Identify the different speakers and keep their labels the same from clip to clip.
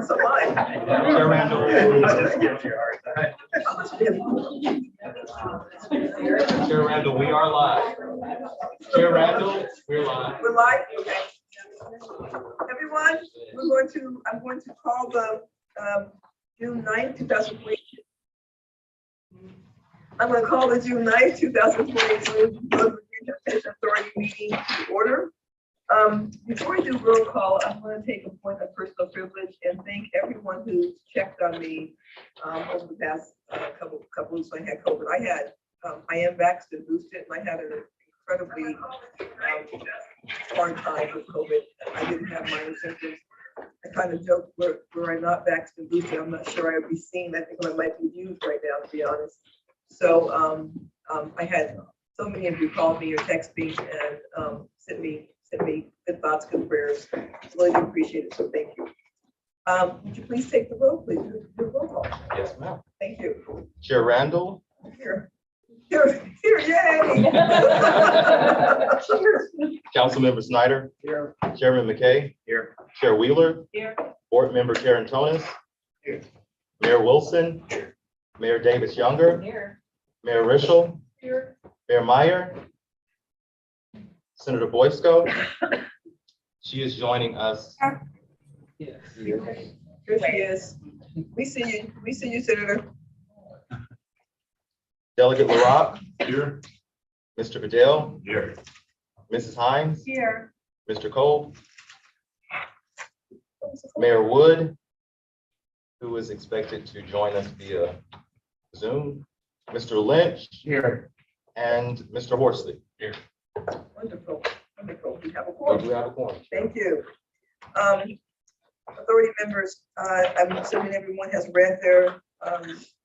Speaker 1: So mine.
Speaker 2: Chair Randall. Chair Randall, we are live. Chair Randall, we're live.
Speaker 1: We're live. Okay. Everyone, I'm going to call the June 9th, 2020. I'm going to call the June 9th, 2022 Transportation Authority meeting to order. Before I do roll call, I'm going to take a point of personal privilege and thank everyone who checked on me over the past couple weeks when I had COVID. I am vaccinated and boosted, and I had an incredibly hard time with COVID. I didn't have minor symptoms. I kind of joke where I'm not vaccinated and boosted, I'm not sure I would be seen. I think I might be used right now, to be honest. So I had so many of you call me or text me and send me good thoughts, good prayers. Really appreciate it. So thank you. Would you please take the roll, please? Do roll call.
Speaker 2: Yes, ma'am.
Speaker 1: Thank you.
Speaker 2: Chair Randall.
Speaker 1: Here, yay! Cheers.
Speaker 2: Councilmember Snyder.
Speaker 3: Here.
Speaker 2: Chairman McKay.
Speaker 3: Here.
Speaker 2: Chair Wheeler.
Speaker 1: Here.
Speaker 2: Board Member Karen Tonis.
Speaker 3: Here.
Speaker 2: Mayor Wilson.
Speaker 3: Here.
Speaker 2: Mayor Davis Younger.
Speaker 1: Here.
Speaker 2: Mayor Rischel.
Speaker 1: Here.
Speaker 2: Mayor Meyer. Senator Boysko. She is joining us.
Speaker 1: Here she is. We see you. We see you, Senator.
Speaker 2: Delegate LaRock.
Speaker 3: Here.
Speaker 2: Mr. Goodell.
Speaker 3: Here.
Speaker 2: Mrs. Hines.
Speaker 1: Here.
Speaker 2: Mr. Cole. Mayor Wood, who is expected to join us via Zoom. Mr. Lynch.
Speaker 3: Here.
Speaker 2: And Mr. Horsley.
Speaker 3: Here.
Speaker 1: Wonderful. Wonderful. We have a
Speaker 2: We
Speaker 1: quorum.
Speaker 2: do have a quorum.
Speaker 1: Thank you. Authority members, I'm assuming everyone has read their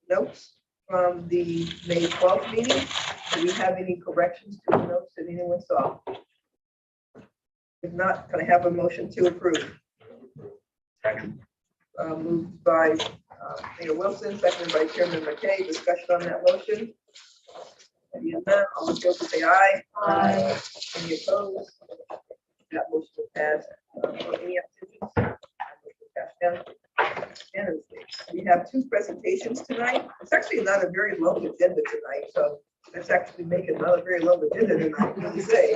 Speaker 1: notes from the May 12th meeting. Do we have any corrections to the notes that anyone saw? If not, can I have a motion to approve?
Speaker 3: Second.
Speaker 1: Moved by Mayor Wilson, seconded by Chairman McKay. Discussion on that motion. Any of that, all in favor say aye.
Speaker 4: Aye.
Speaker 1: Any opposed? That motion will pass. Any abstentions? Unanimously. We have two presentations tonight. It's actually not a very long agenda tonight, so let's actually make it not a very long agenda tonight. What do you say?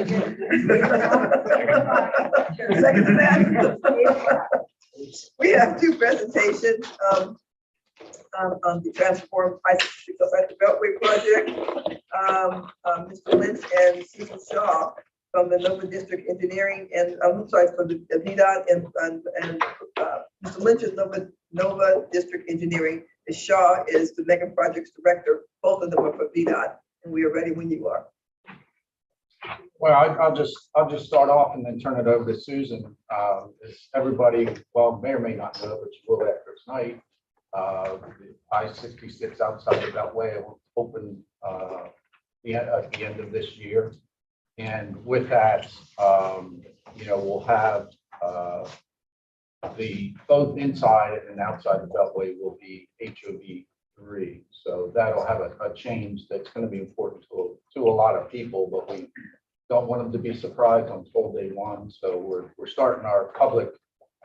Speaker 1: Second to that. We have two presentations on the transform I-66 outside the Beltway project. Mr. Lynch and Susan Shaw from the Nova District Engineering and I'm sorry, from the VDOT and Mr. Lynch is Nova District Engineering. And Shaw is the Mega Projects Director. Both of them are for VDOT, and we are ready when you are.
Speaker 3: Well, I'll just start off and then turn it over to Susan. As everybody, well, may or may not know, but you will after tonight. The I-66 outside the Beltway will open at the end of this year. And with that, we'll have the both inside and outside the Beltway will be HOV3. So that'll have a change that's going to be important to a lot of people, but we don't want them to be surprised on toll day one. So we're starting our public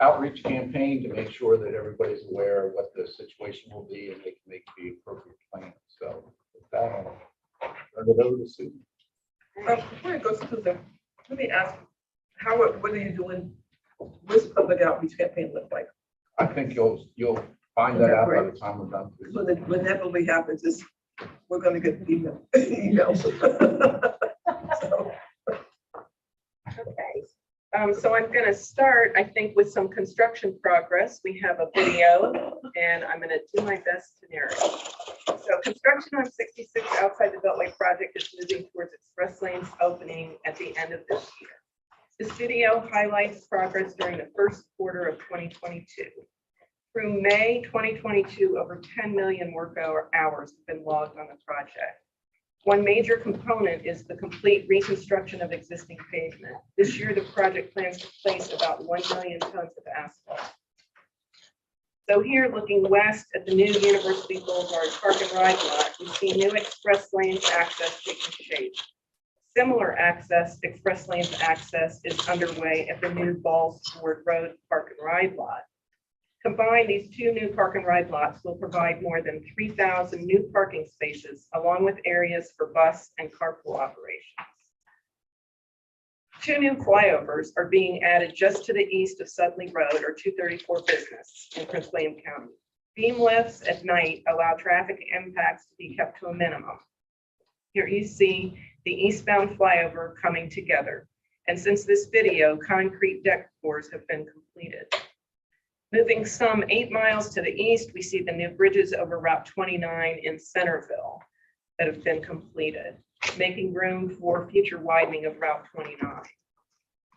Speaker 3: outreach campaign to make sure that everybody's aware of what the situation will be and they can make the appropriate plan. So with that, I'll turn it over to Susan.
Speaker 1: Before I go to Susan, let me ask, what are you doing? What's the public outreach campaign look like?
Speaker 3: I think you'll find that out by the time we're done.
Speaker 1: So that when inevitably happens is we're going to get emails. So.
Speaker 4: Okay, so I'm going to start, I think, with some construction progress. We have a video, and I'm going to do my best to narrate. So construction on 66 outside the Beltway project is moving towards express lanes opening at the end of this year. This video highlights progress during the first quarter of 2022. Through May 2022, over 10 million work hours have been logged on the project. One major component is the complete reconstruction of existing pavement. This year, the project plans to place about 1 million tons of asphalt. So here, looking west at the new University Boulevard Park and Ride lot, we see new express lanes access taking shape. Similar express lanes access is underway at the new Balls Ford Road Park and Ride lot. Combined, these two new park and ride lots will provide more than 3,000 new parking spaces, along with areas for bus and carpool operations. Two new flyovers are being added just to the east of Sudley Road, or 234 Business, in Prince William County. Beam lifts at night allow traffic impacts to be kept to a minimum. Here you see the eastbound flyover coming together. And since this video, concrete deck pours have been completed. Moving some 8 miles to the east, we see the new bridges over Route 29 in Centerville that have been completed, making room for future widening of Route 29.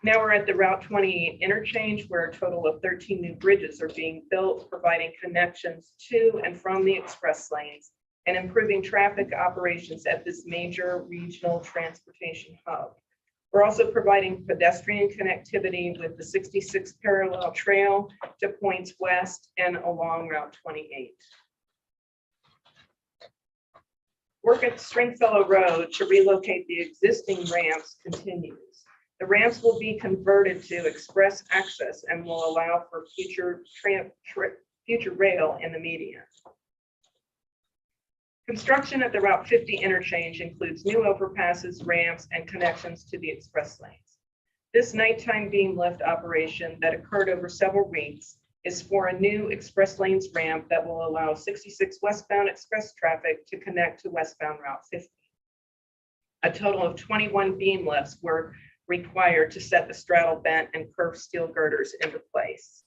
Speaker 4: Now we're at the Route 28 interchange, where a total of 13 new bridges are being built, providing connections to and from the express lanes and improving traffic operations at this major regional transportation hub. We're also providing pedestrian connectivity with the 66 parallel trail to points west and along Route 28. Work at Stringfellow Road to relocate the existing ramps continues. The ramps will be converted to express access and will allow for future rail in the median. Construction at the Route 50 interchange includes new overpasses, ramps, and connections to the express lanes. This nighttime beam lift operation that occurred over several weeks is for a new express lanes ramp that will allow 66 westbound express traffic to connect to westbound Route 50. A total of 21 beam lifts were required to set the straddle bent and curved steel girders into place.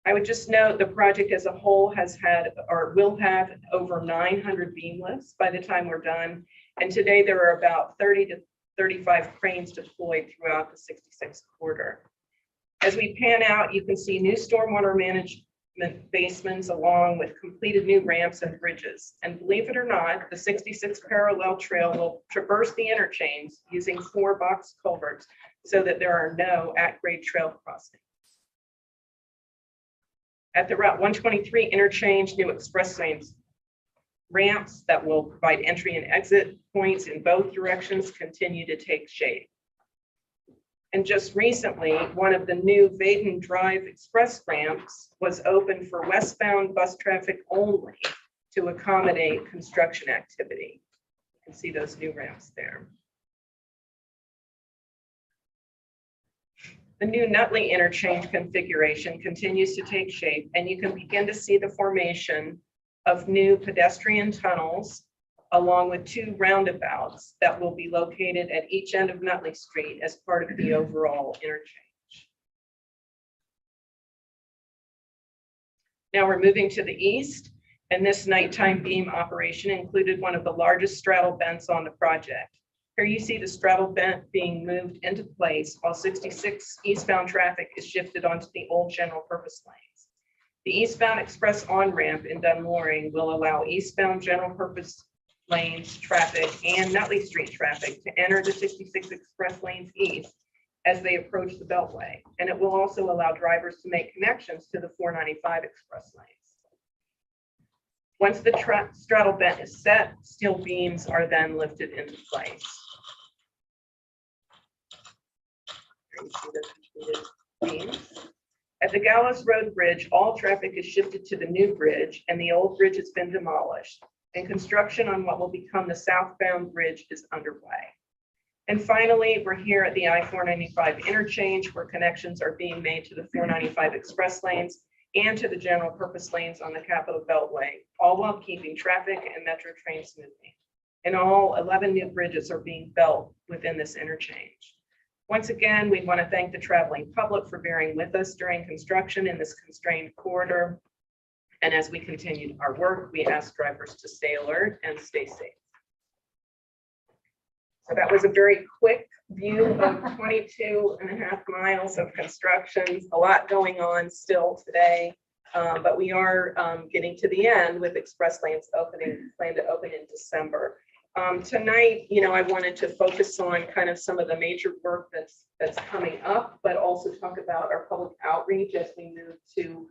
Speaker 4: I would just note the project as a whole has had or will have over 900 beam lifts by the time we're done. And today there are about 30 to 35 cranes deployed throughout the 66 corridor. As we pan out, you can see new stormwater management basements along with completed new ramps and bridges. And believe it or not, the 66 parallel trail will traverse the interchange using 4 box culverts so that there are no at-grade trail crossings. At the Route 123 interchange, new express lanes ramps that will provide entry and exit points in both directions continue to take shape. And just recently, one of the new Vaden Drive express ramps was opened for westbound bus traffic only to accommodate construction activity. You can see those new ramps there. The new Nutley interchange configuration continues to take shape, and you can begin to see the formation of new pedestrian tunnels along with 2 roundabouts that will be located at each end of Nutley Street as part of the overall interchange. Now we're moving to the east, and this nighttime beam operation included one of the largest straddle bents on the project. Here you see the straddle bent being moved into place while 66 eastbound traffic is shifted onto the old general purpose lanes. The eastbound express on-ramp in Dunloring will allow eastbound general purpose lanes traffic and Nutley Street traffic to enter the 66 express lanes east as they approach the Beltway. And it will also allow drivers to make connections to the 495 express lanes. Once the straddle bent is set, steel beams are then lifted into place. You see the completed beams. At the Gallows Road Bridge, all traffic is shifted to the new bridge and the old bridge has been demolished. And construction on what will become the southbound bridge is underway. And finally, we're here at the I-495 interchange where connections are being made to the 495 express lanes and to the general purpose lanes on the Capitol Beltway, all while keeping traffic and metro trains moving. In all, 11 new bridges are being built within this interchange. Once again, we want to thank the traveling public for bearing with us during construction in this constrained corridor. And as we continue our work, we ask drivers to stay alert and stay safe. So that was a very quick view of 22.5 miles of construction, a lot going on still today, but we are getting to the end with express lanes opening, planned to open in December. Tonight, I wanted to focus on kind of some of the major work that's coming up, but also talk about our public outreach as we move to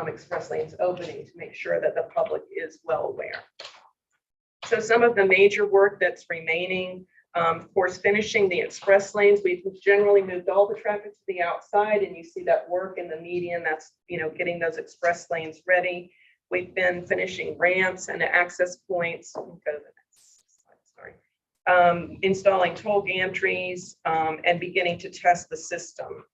Speaker 4: express lanes opening to make sure that the public is well aware. So some of the major work that's remaining Of course, finishing the express lanes, we've generally moved all the traffic to the outside, and you see that work in the median. That's, getting those express lanes ready. We've been finishing ramps and access points. Go to the next slide, sorry. Installing toll gantries and beginning to test the system.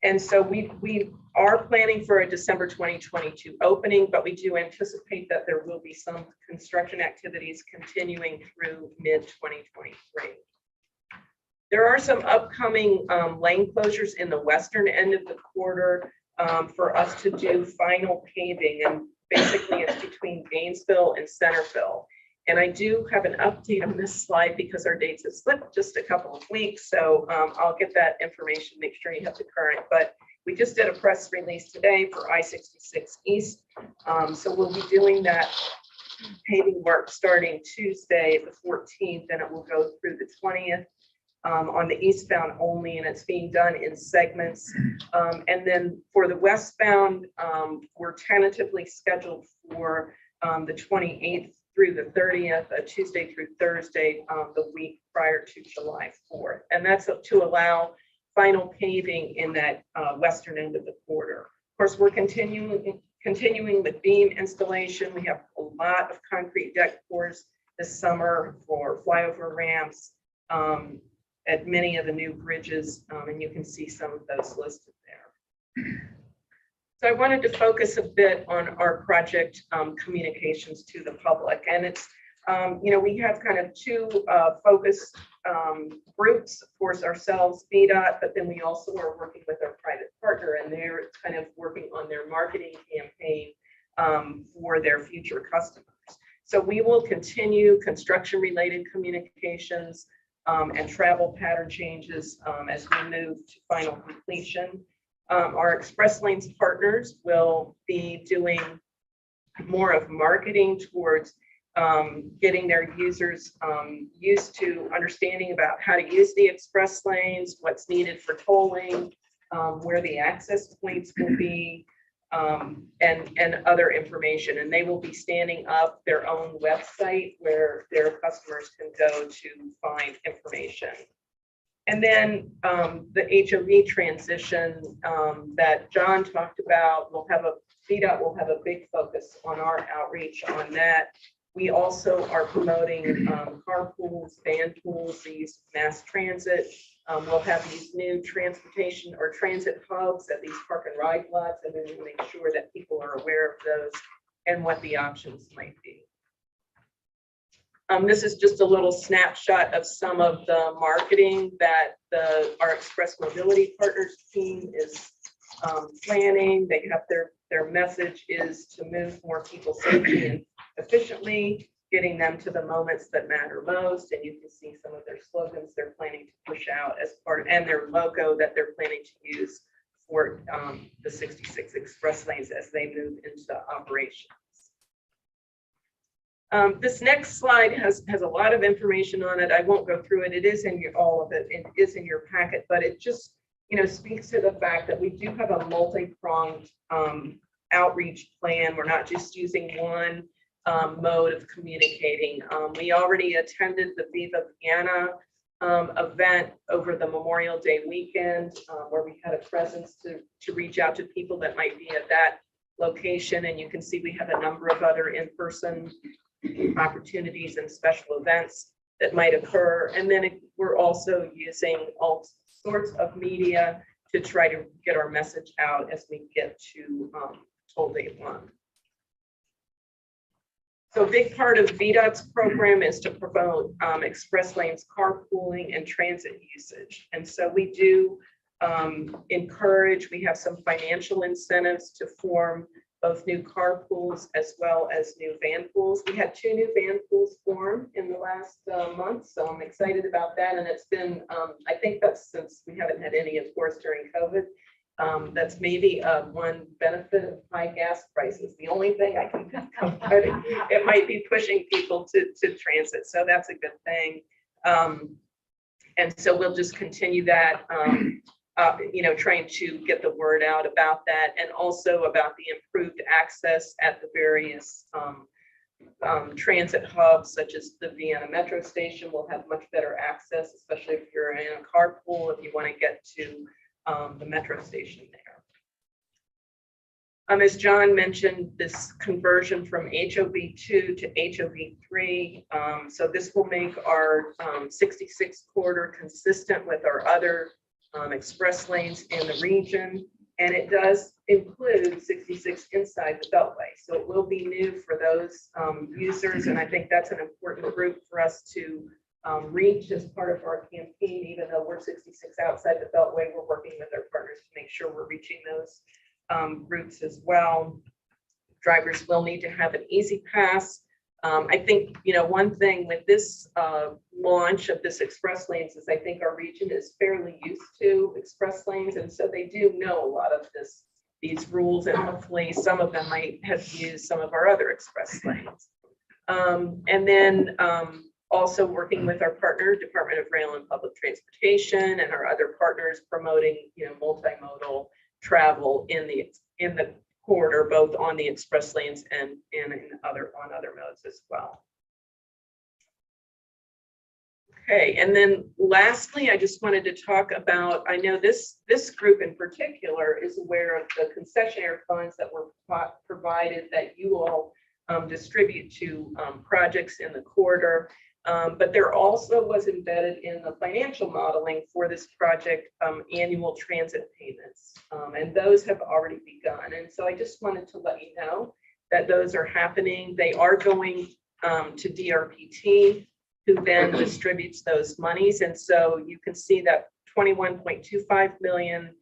Speaker 4: And so we are planning for a December 2022 opening, but we do anticipate that there will be some construction activities continuing through mid-2023. There are some upcoming lane closures in the western end of the quarter for us to do final paving, and basically it's between Gainesville and Centerville. And I do have an update on this slide because our dates have slipped just a couple of weeks. So I'll get that information, make sure you have the current, but we just did a press release today for I-66 East. So we'll be doing that paving work starting Tuesday, the 14th, and it will go through the 20th on the eastbound only, and it's being done in segments. And then for the westbound, we're tentatively scheduled for the 28th through the 30th, Tuesday through Thursday, the week prior to July 4th. And that's to allow final paving in that western end of the quarter. Of course, we're continuing with beam installation. We have a lot of concrete deck pours this summer for flyover ramps at many of the new bridges, and you can see some of those listed there. So I wanted to focus a bit on our project communications to the public, and it's, we have kind of two focus groups, of course, ourselves, VDOT, but then we also are working with our private partner, and they're kind of working on their marketing campaign for their future customers. So we will continue construction-related communications and travel pattern changes as we move to final completion. Our express lanes partners will be doing more of marketing towards getting their users used to understanding about how to use the express lanes, what's needed for tolling, where the access points will be, and other information. And they will be standing up their own website where their customers can go to find information. And then the HOV transition that John talked about, VDOT will have a big focus on our outreach on that. We also are promoting carpools, van pools, these mass transit. We'll have these new transportation or transit hubs at these park and ride lots, and then we'll make sure that people are aware of those and what the options might be. This is just a little snapshot of some of the marketing that our Express Mobility Partners team is planning. They have their message is to move more people safely and efficiently, getting them to the moments that matter most. And you can see some of their slogans they're planning to push out as part of, and their logo that they're planning to use for the 66 express lanes as they move into operation. This next slide has a lot of information on it. I won't go through it. It is in all of it. It is in your packet, but it just speaks to the fact that we do have a multi-pronged outreach plan. We're not just using one mode of communicating. We already attended the Viva Vienna event over the Memorial Day weekend, where we had a presence to reach out to people that might be at that location. And you can see we have a number of other in-person opportunities and special events that might occur. And then we're also using all sorts of media to try to get our message out as we get to Toll Day 1. So a big part of VDOT's program is to promote express lanes, carpooling, and transit usage. And so we do encourage, we have some financial incentives to form both new carpools as well as new van pools. We had 2 new van pools form in the last month, so I'm excited about that. And it's been, I think that's since we haven't had any, of course, during COVID. That's maybe one benefit of high gas prices. The only thing I can think of, but it might be pushing people to transit. So that's a good thing. And so we'll just continue that, trying to get the word out about that, and also about the improved access at the various transit hubs such as the Vienna Metro Station will have much better access, especially if you're in a carpool, if you want to get to the metro station there. As John mentioned, this conversion from HOV2 to HOV3. So this will make our 66 corridor consistent with our other express lanes in the region. And it does include 66 inside the Beltway. So it will be new for those users. And I think that's an important group for us to reach as part of our campaign. Even though we're 66 outside the Beltway, we're working with our partners to make sure we're reaching those groups as well. Drivers will need to have an easy pass. I think, one thing with this launch of this express lanes is I think our region is fairly used to express lanes. And so they do know a lot of these rules, and hopefully some of them might have used some of our other express lanes. And then also working with our partner, Department of Rail and Public Transportation, and our other partners promoting, multimodal travel in the corridor, both on the express lanes and on other modes as well. Okay, and then lastly, I just wanted to talk about, I know this group in particular is aware of the concessionaire funds that were provided that you all distribute to projects in the corridor. But there also was embedded in the financial modeling for this project annual transit payments, and those have already begun. And so I just wanted to let you know that those are happening. They are going to DRPT, who then distributes those monies. And so you can see that 21.25 million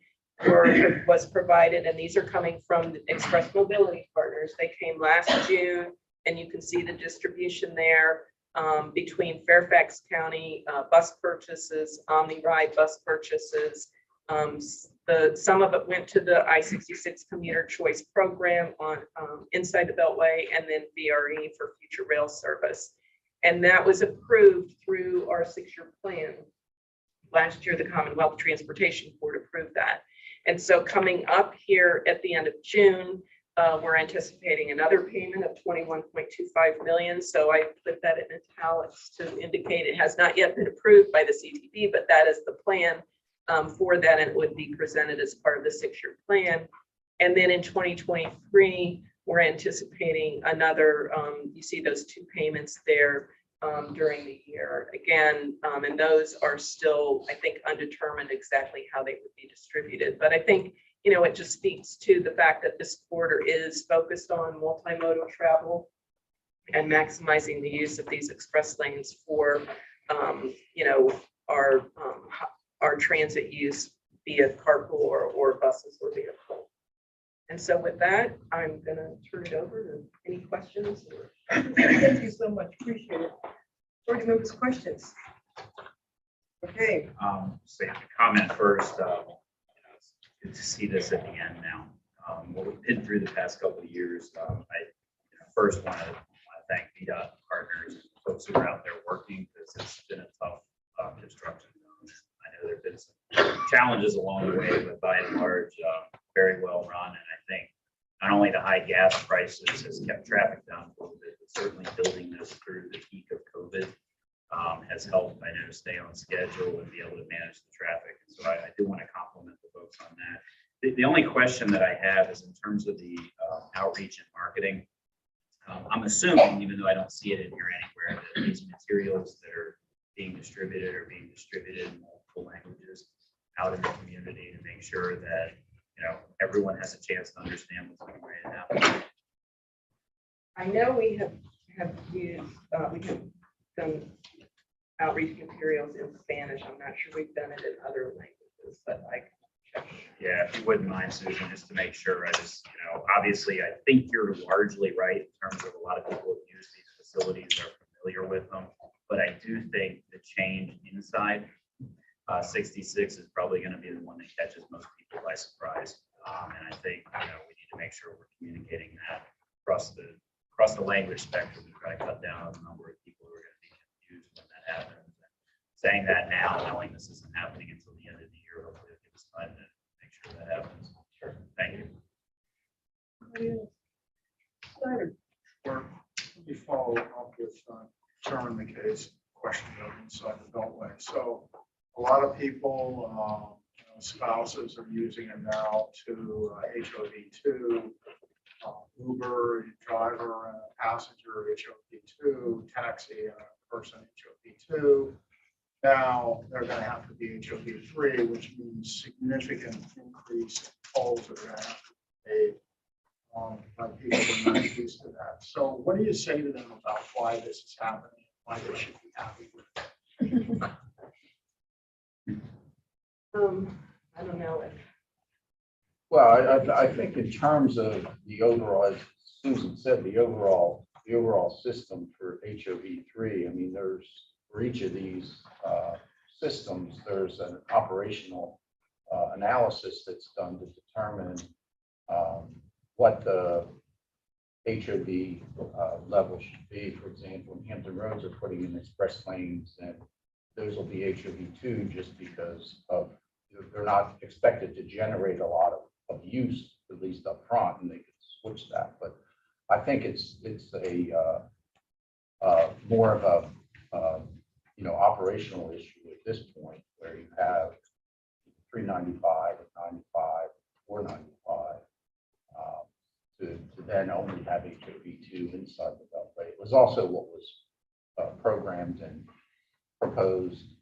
Speaker 4: was provided, and these are coming from the Express Mobility Partners. They came last June, and you can see the distribution there. Between Fairfax County bus purchases, OmniRide bus purchases. Some of it went to the I-66 Commuter Choice Program on inside the Beltway, and then VRE for future rail service. And that was approved through our 6-year plan. Last year, the Commonwealth Transportation Board approved that. And so coming up here at the end of June, we're anticipating another payment of 21.25 million. So I put that in italics to indicate it has not yet been approved by the CTB, but that is the plan for that, and it would be presented as part of the 6-year plan. And then in 2023, we're anticipating another, you see those 2 payments there during the year again. And those are still, I think, undetermined exactly how they would be distributed. But I think, it just speaks to the fact that this quarter is focused on multimodal travel and maximizing the use of these express lanes for, our transit use via carpool or buses or vehicle. And so with that, I'm going to turn it over to any questions.
Speaker 1: Thank you so much. Appreciate it. Board members, questions? Okay.
Speaker 5: Say a comment first. Good to see this at the end now. What we've been through the past couple of years, I first want to thank VDOT partners, folks who are out there working, because it's been a tough construction. I know there have been some challenges along the way, but by and large, very well run. And I think not only the high gas prices has kept traffic down a little bit, but certainly building this through the peak of COVID has helped, I know, stay on schedule and be able to manage the traffic. And so I do want to compliment the folks on that. The only question that I have is in terms of the outreach and marketing. I'm assuming, even though I don't see it in here anywhere, that these materials that are being distributed in multiple languages out in the community to make sure that everyone has a chance to understand what's going to happen.
Speaker 4: I know we have used we have done outreach materials in Spanish. I'm not sure we've done it in other languages, but I can check.
Speaker 5: Yeah, if you wouldn't mind, Susan, just to make sure. Obviously, I think you're largely right in terms of a lot of people who use these facilities are familiar with them, but I do think the change inside 66 is probably going to be the one that catches most people by surprise. And I think we need to make sure we're communicating that across the language spectrum to try to cut down on the number of people who are going to be confused when that happens. And saying that now, knowing this isn't happening until the end of the year, hopefully it'll give us time to make sure that happens. Sure. Thank you.
Speaker 6: me follow up with Chairman McKay's question of inside the Beltway. So a lot of people, spouses are using it now to HOV2, Uber, driver, and a passenger HOV2, taxi, and a person HOV2. Now they're going to have to be HOV3, which means significant increase in tolls that are going to have to be paid by people who are not used to that. So what do you say to them about why this is happening, why they should be happy with it?
Speaker 4: I don't know if,
Speaker 3: Well, I think in terms of the overall, as Susan said, the overall system for HOV3, I mean, there's, for each of these systems, there's an operational analysis that's done to determine what the HOV level should be. For example, in Hampton Roads are putting in express lanes, and those will be HOV2 just because of they're not expected to generate a lot of use, at least up front, and they could switch that. But I think it's a more of a operational issue at this point, where you have 395 and 95, 495, to then only have HOV2 inside the Beltway. It was also what was programmed and proposed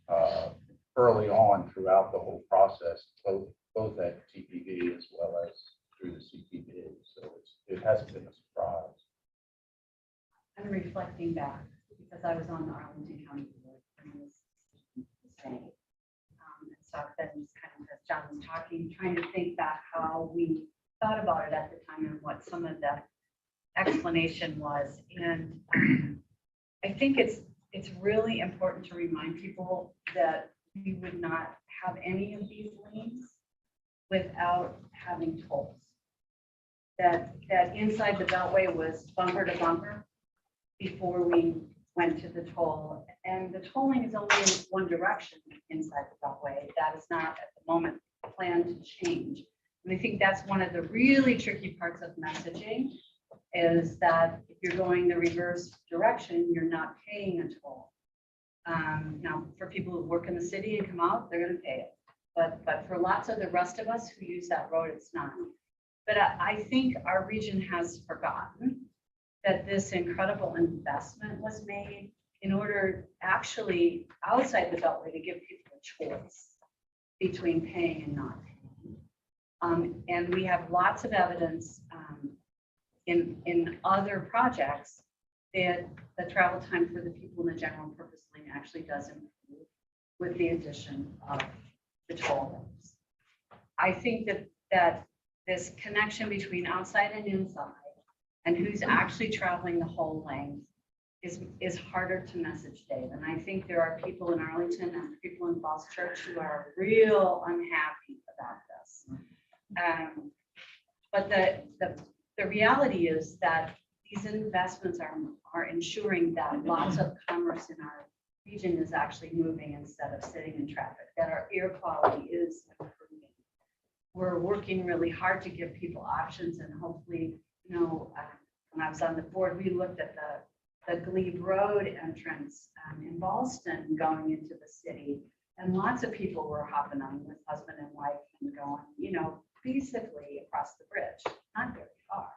Speaker 3: early on throughout the whole process, both at TPV as well as through the CPB. So it hasn't been a surprise.
Speaker 7: I'm reflecting back because I was on the Arlington County Board when this was made. So I've been just kind of, as John was talking, trying to think back how we thought about it at the time and what some of the explanation was. And I think it's really important to remind people that we would not have any of these lanes without having tolls. That inside the Beltway was bumper to bumper before we went to the toll. And the tolling is only in one direction inside the Beltway. That is not at the moment planned to change. And I think that's one of the really tricky parts of messaging, is that if you're going the reverse direction, you're not paying a toll. Now, for people who work in the city and come out, they're going to pay it. But for lots of the rest of us who use that road, it's not. But I think our region has forgotten that this incredible investment was made in order actually outside the Beltway to give people a choice between paying and not paying. And we have lots of evidence in other projects that the travel time for the people in the general purpose lane actually does improve with the addition of the toll lanes. I think that this connection between outside and inside and who's actually traveling the whole length is harder to message, Dave. And I think there are people in Arlington and people in Falls Church who are real unhappy about this. But the reality is that these investments are ensuring that lots of commerce in our region is actually moving instead of sitting in traffic, that our air quality is improving. We're working really hard to give people options, and hopefully, when I was on the board, we looked at the Glebe Road entrance in Ballston going into the city, and lots of people were hopping on with husband and wife and going, basically across the bridge, not very far.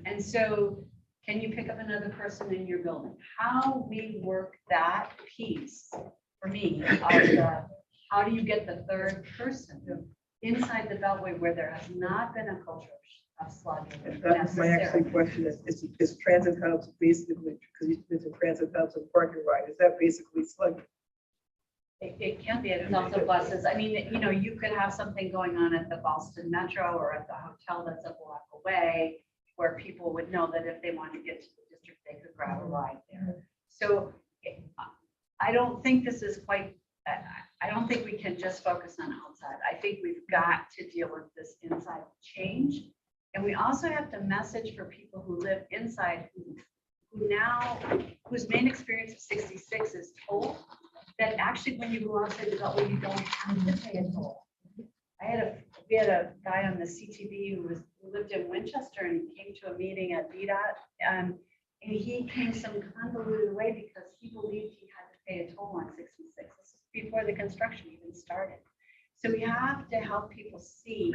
Speaker 7: And so, can you pick up another person in your building? How we work that piece for me of how do you get the third person inside the Beltway where there has not been a culture of slugging?
Speaker 1: That's my actual question is transit hubs basically, because you mentioned transit hubs and parking ride, is that basically slugging?
Speaker 7: It can be, it's also buses. I mean, you could have something going on at the Boston Metro or at the hotel that's a block away, where people would know that if they wanted to get to the district, they could grab a ride there. So I don't think this is quite, I don't think we can just focus on outside. I think we've got to deal with this inside change. And we also have to message for people who live inside, whose main experience of 66 is toll, that actually when you go outside the Beltway, you don't have to pay a toll. We had a guy on the CTV who lived in Winchester and came to a meeting at VDOT, And he came some convoluted way because he believed he had to pay a toll on 66. This is before the construction even started. So we have to help people see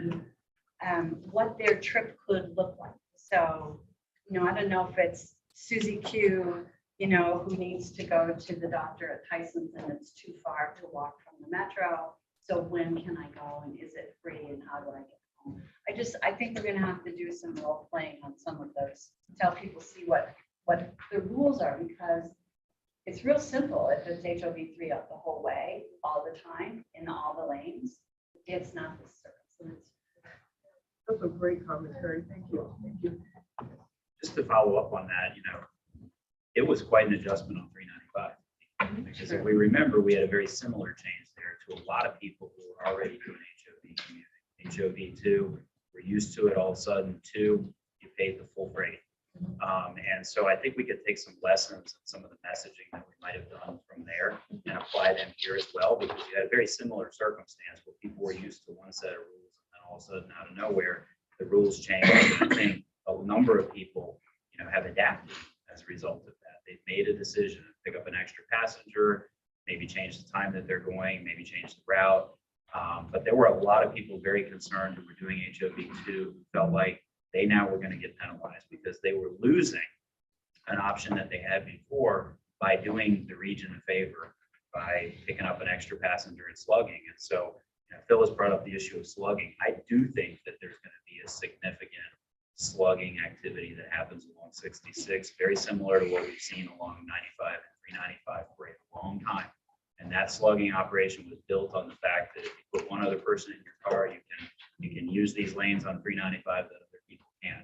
Speaker 7: what their trip could look like. So, you know, I don't know if it's Susie Q, you know, who needs to go to the doctor at Tyson's and it's too far to walk from the metro. So when can I go and is it free and how do I get home? I think we're gonna have to do some role playing on some of those, tell people see what the rules are, because it's real simple. If it's HOV3 up the whole way, all the time, in all the lanes, it's not this circumstance.
Speaker 1: That's a great commentary. Thank you. Thank you.
Speaker 5: Just to follow up on that, you know, it was quite an adjustment on 395. Because if we remember, we had a very similar change there to a lot of people who were already doing HOV commuting. HOV2, we're used to it, all of a sudden, 2, you paid the full rate. And so I think we could take some lessons and some of the messaging that we might have done from there and apply them here as well, because you had a very similar circumstance where people were used to one set of rules and then all of a sudden out of nowhere, the rules changed. And I think a number of people, you know, have adapted as a result of that. They've made a decision to pick up an extra passenger, maybe change the time that they're going, maybe change the route. But there were a lot of people very concerned who were doing HOV2 who felt like they now were going to get penalized because they were losing an option that they had before by doing the region a favor by picking up an extra passenger and slugging. And so, you know, Phyllis brought up the issue of slugging. I do think that there's going to be a significant slugging activity that happens along 66, very similar to what we've seen along 95 and 395 for a long time. And that slugging operation was built on the fact that if you put one other person in your car, you can use these lanes on 395 that other people can.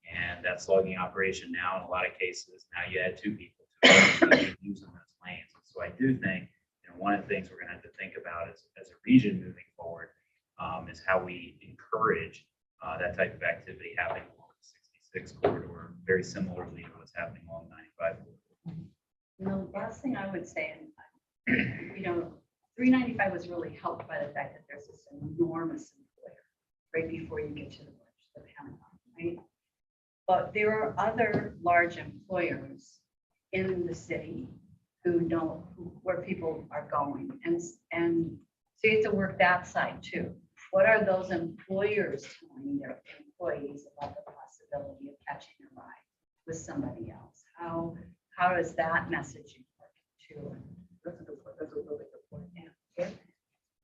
Speaker 5: And that slugging operation now, in a lot of cases, now you add 2 people to using those lanes. And so I do think, you know, one of the things we're going to have to think about as a region moving forward is how we encourage that type of activity happening along the 66 corridor, very similarly to what's happening along 95 corridor.
Speaker 7: And the last thing I would say, and you know, 395 was really helped by the fact that there's this enormous employer right before you get to the bridge, the Pavement, right? But there are other large employers in the city who know where people are going, and so you have to work that side too. What are those employers telling their employees about the possibility of catching a ride with somebody else? How does that messaging work too?
Speaker 1: That's a good point. That's a really good point.
Speaker 7: Yeah.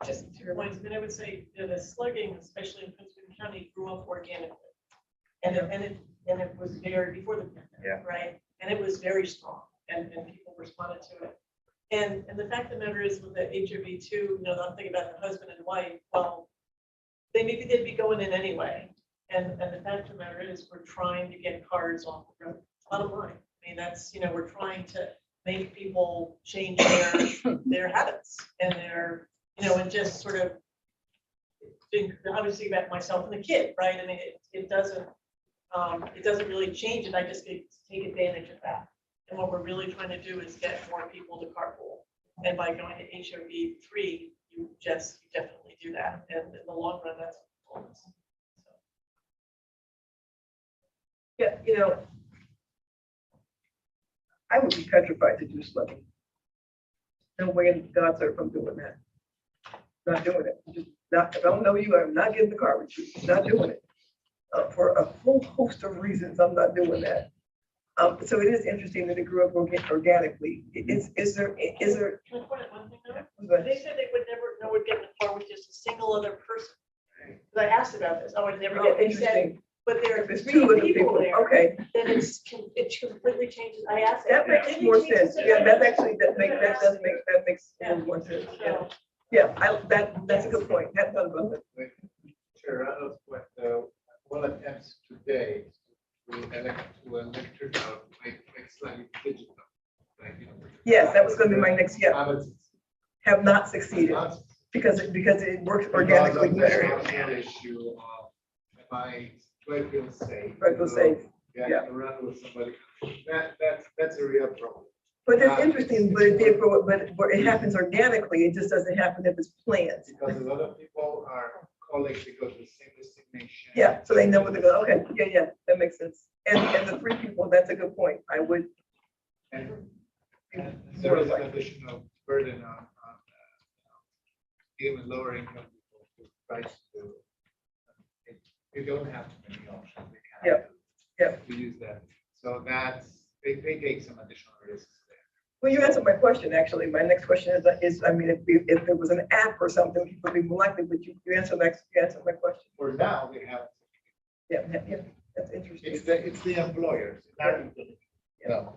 Speaker 8: Just 2 points, but I would say that the slugging, especially in Prince William County, grew up organically. And it was very, before the pandemic, right? And it was very strong and people responded to it. And the fact of the matter is with the HOV2, you know, I'm thinking about the husband and wife, well, maybe they'd be going in anyway. And the fact of the matter is we're trying to get cars off the road. Bottom line. I mean, that's, you know, we're trying to make people change their habits and their, you know, and just sort of think obviously about myself and the kid, right? I mean, it doesn't really change it. I just get to take advantage of that. And what we're really trying to do is get more people to carpool. And by going to HOV3, you definitely do that. And in the long run, that's what it's so.
Speaker 1: Yeah, you know, I would be petrified to do slugging. No way in God's earth I'm doing that. Not doing it. Just not, if I don't know you, I'm not getting the car with you. Not doing it. For a whole host of reasons, I'm not doing that. So it is interesting that it grew up organically. Is there?
Speaker 8: Can I point out one thing though? They said they would get in the car with just a single other person. Because I asked about this. I would never get. They said, but there are
Speaker 1: There's
Speaker 8: 3
Speaker 1: 2 other
Speaker 8: people
Speaker 1: people.
Speaker 8: there.
Speaker 1: Okay,
Speaker 8: Then it completely changes. I asked.
Speaker 1: that makes more sense. Yeah, that makes more sense. Yeah, yeah. That's a good point. That's not about it.
Speaker 9: Sure, I was what one attempts today to electric make slightly digital. Like, you know,
Speaker 1: Yes, that was going to be my next. Yeah,
Speaker 9: balance.
Speaker 1: have not succeeded because it works organically better.
Speaker 9: Issue of do I feel safe?
Speaker 1: I feel safe.
Speaker 9: Yeah,
Speaker 1: Yeah.
Speaker 9: around with somebody. That's a real problem.
Speaker 1: But it's interesting, but it happens organically. It just doesn't happen if it's planned.
Speaker 9: Because a lot of people are calling because the same destination.
Speaker 1: Yeah, so they know what they're going. Okay, yeah, that that makes sense. And the 3 people, that's a good point. I would.
Speaker 9: And there is an additional burden on even lower income people who price to. You don't have too many options. They have to use that. So that's, they take some additional risks there.
Speaker 1: Well, you answered my question, actually. My next question is I mean, if there was an app or something, people would be more likely, but you answered my question.
Speaker 9: For now, we have,
Speaker 1: Yeah, that's interesting.
Speaker 9: it's the employers.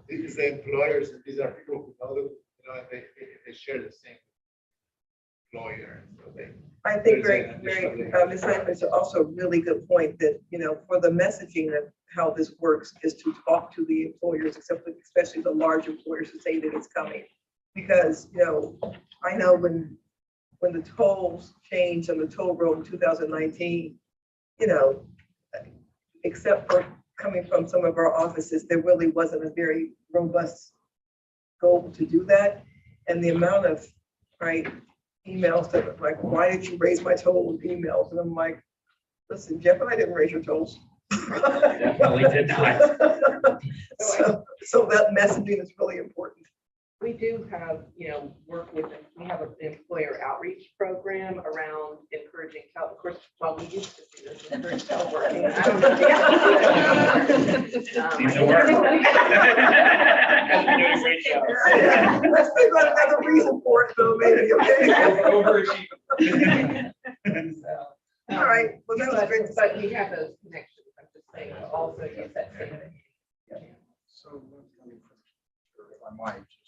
Speaker 9: It's the employers, and these are people who know, and they share the same employer. So they.
Speaker 1: I think
Speaker 9: There's an
Speaker 1: Ms.
Speaker 9: additional
Speaker 1: Hyman, is also a really good point that, for the messaging of how this works is to talk to the employers, especially the large employers, to say that it's coming. Because, I know when the tolls changed on the toll road in 2019, except for coming from some of our offices, there really wasn't a very robust goal to do that. And the amount of, emails that are like, why did you raise my toll emails? And I'm like, listen, Jeff and I didn't raise your tolls.
Speaker 5: Definitely did not.
Speaker 1: So that messaging is really important.
Speaker 4: We do have, work with, we have an employer outreach program around encouraging, of course, well, we used to do this, encourage teleworking. I don't know.
Speaker 5: Seems to work. Has been doing a great job.
Speaker 1: Let's figure out another reason for it, though, maybe, okay?
Speaker 5: Overachieving.
Speaker 1: All right, well, that was great.
Speaker 4: But we have those connections, I'm just saying, also use that same thing.
Speaker 6: So, let me finish, if I might, just.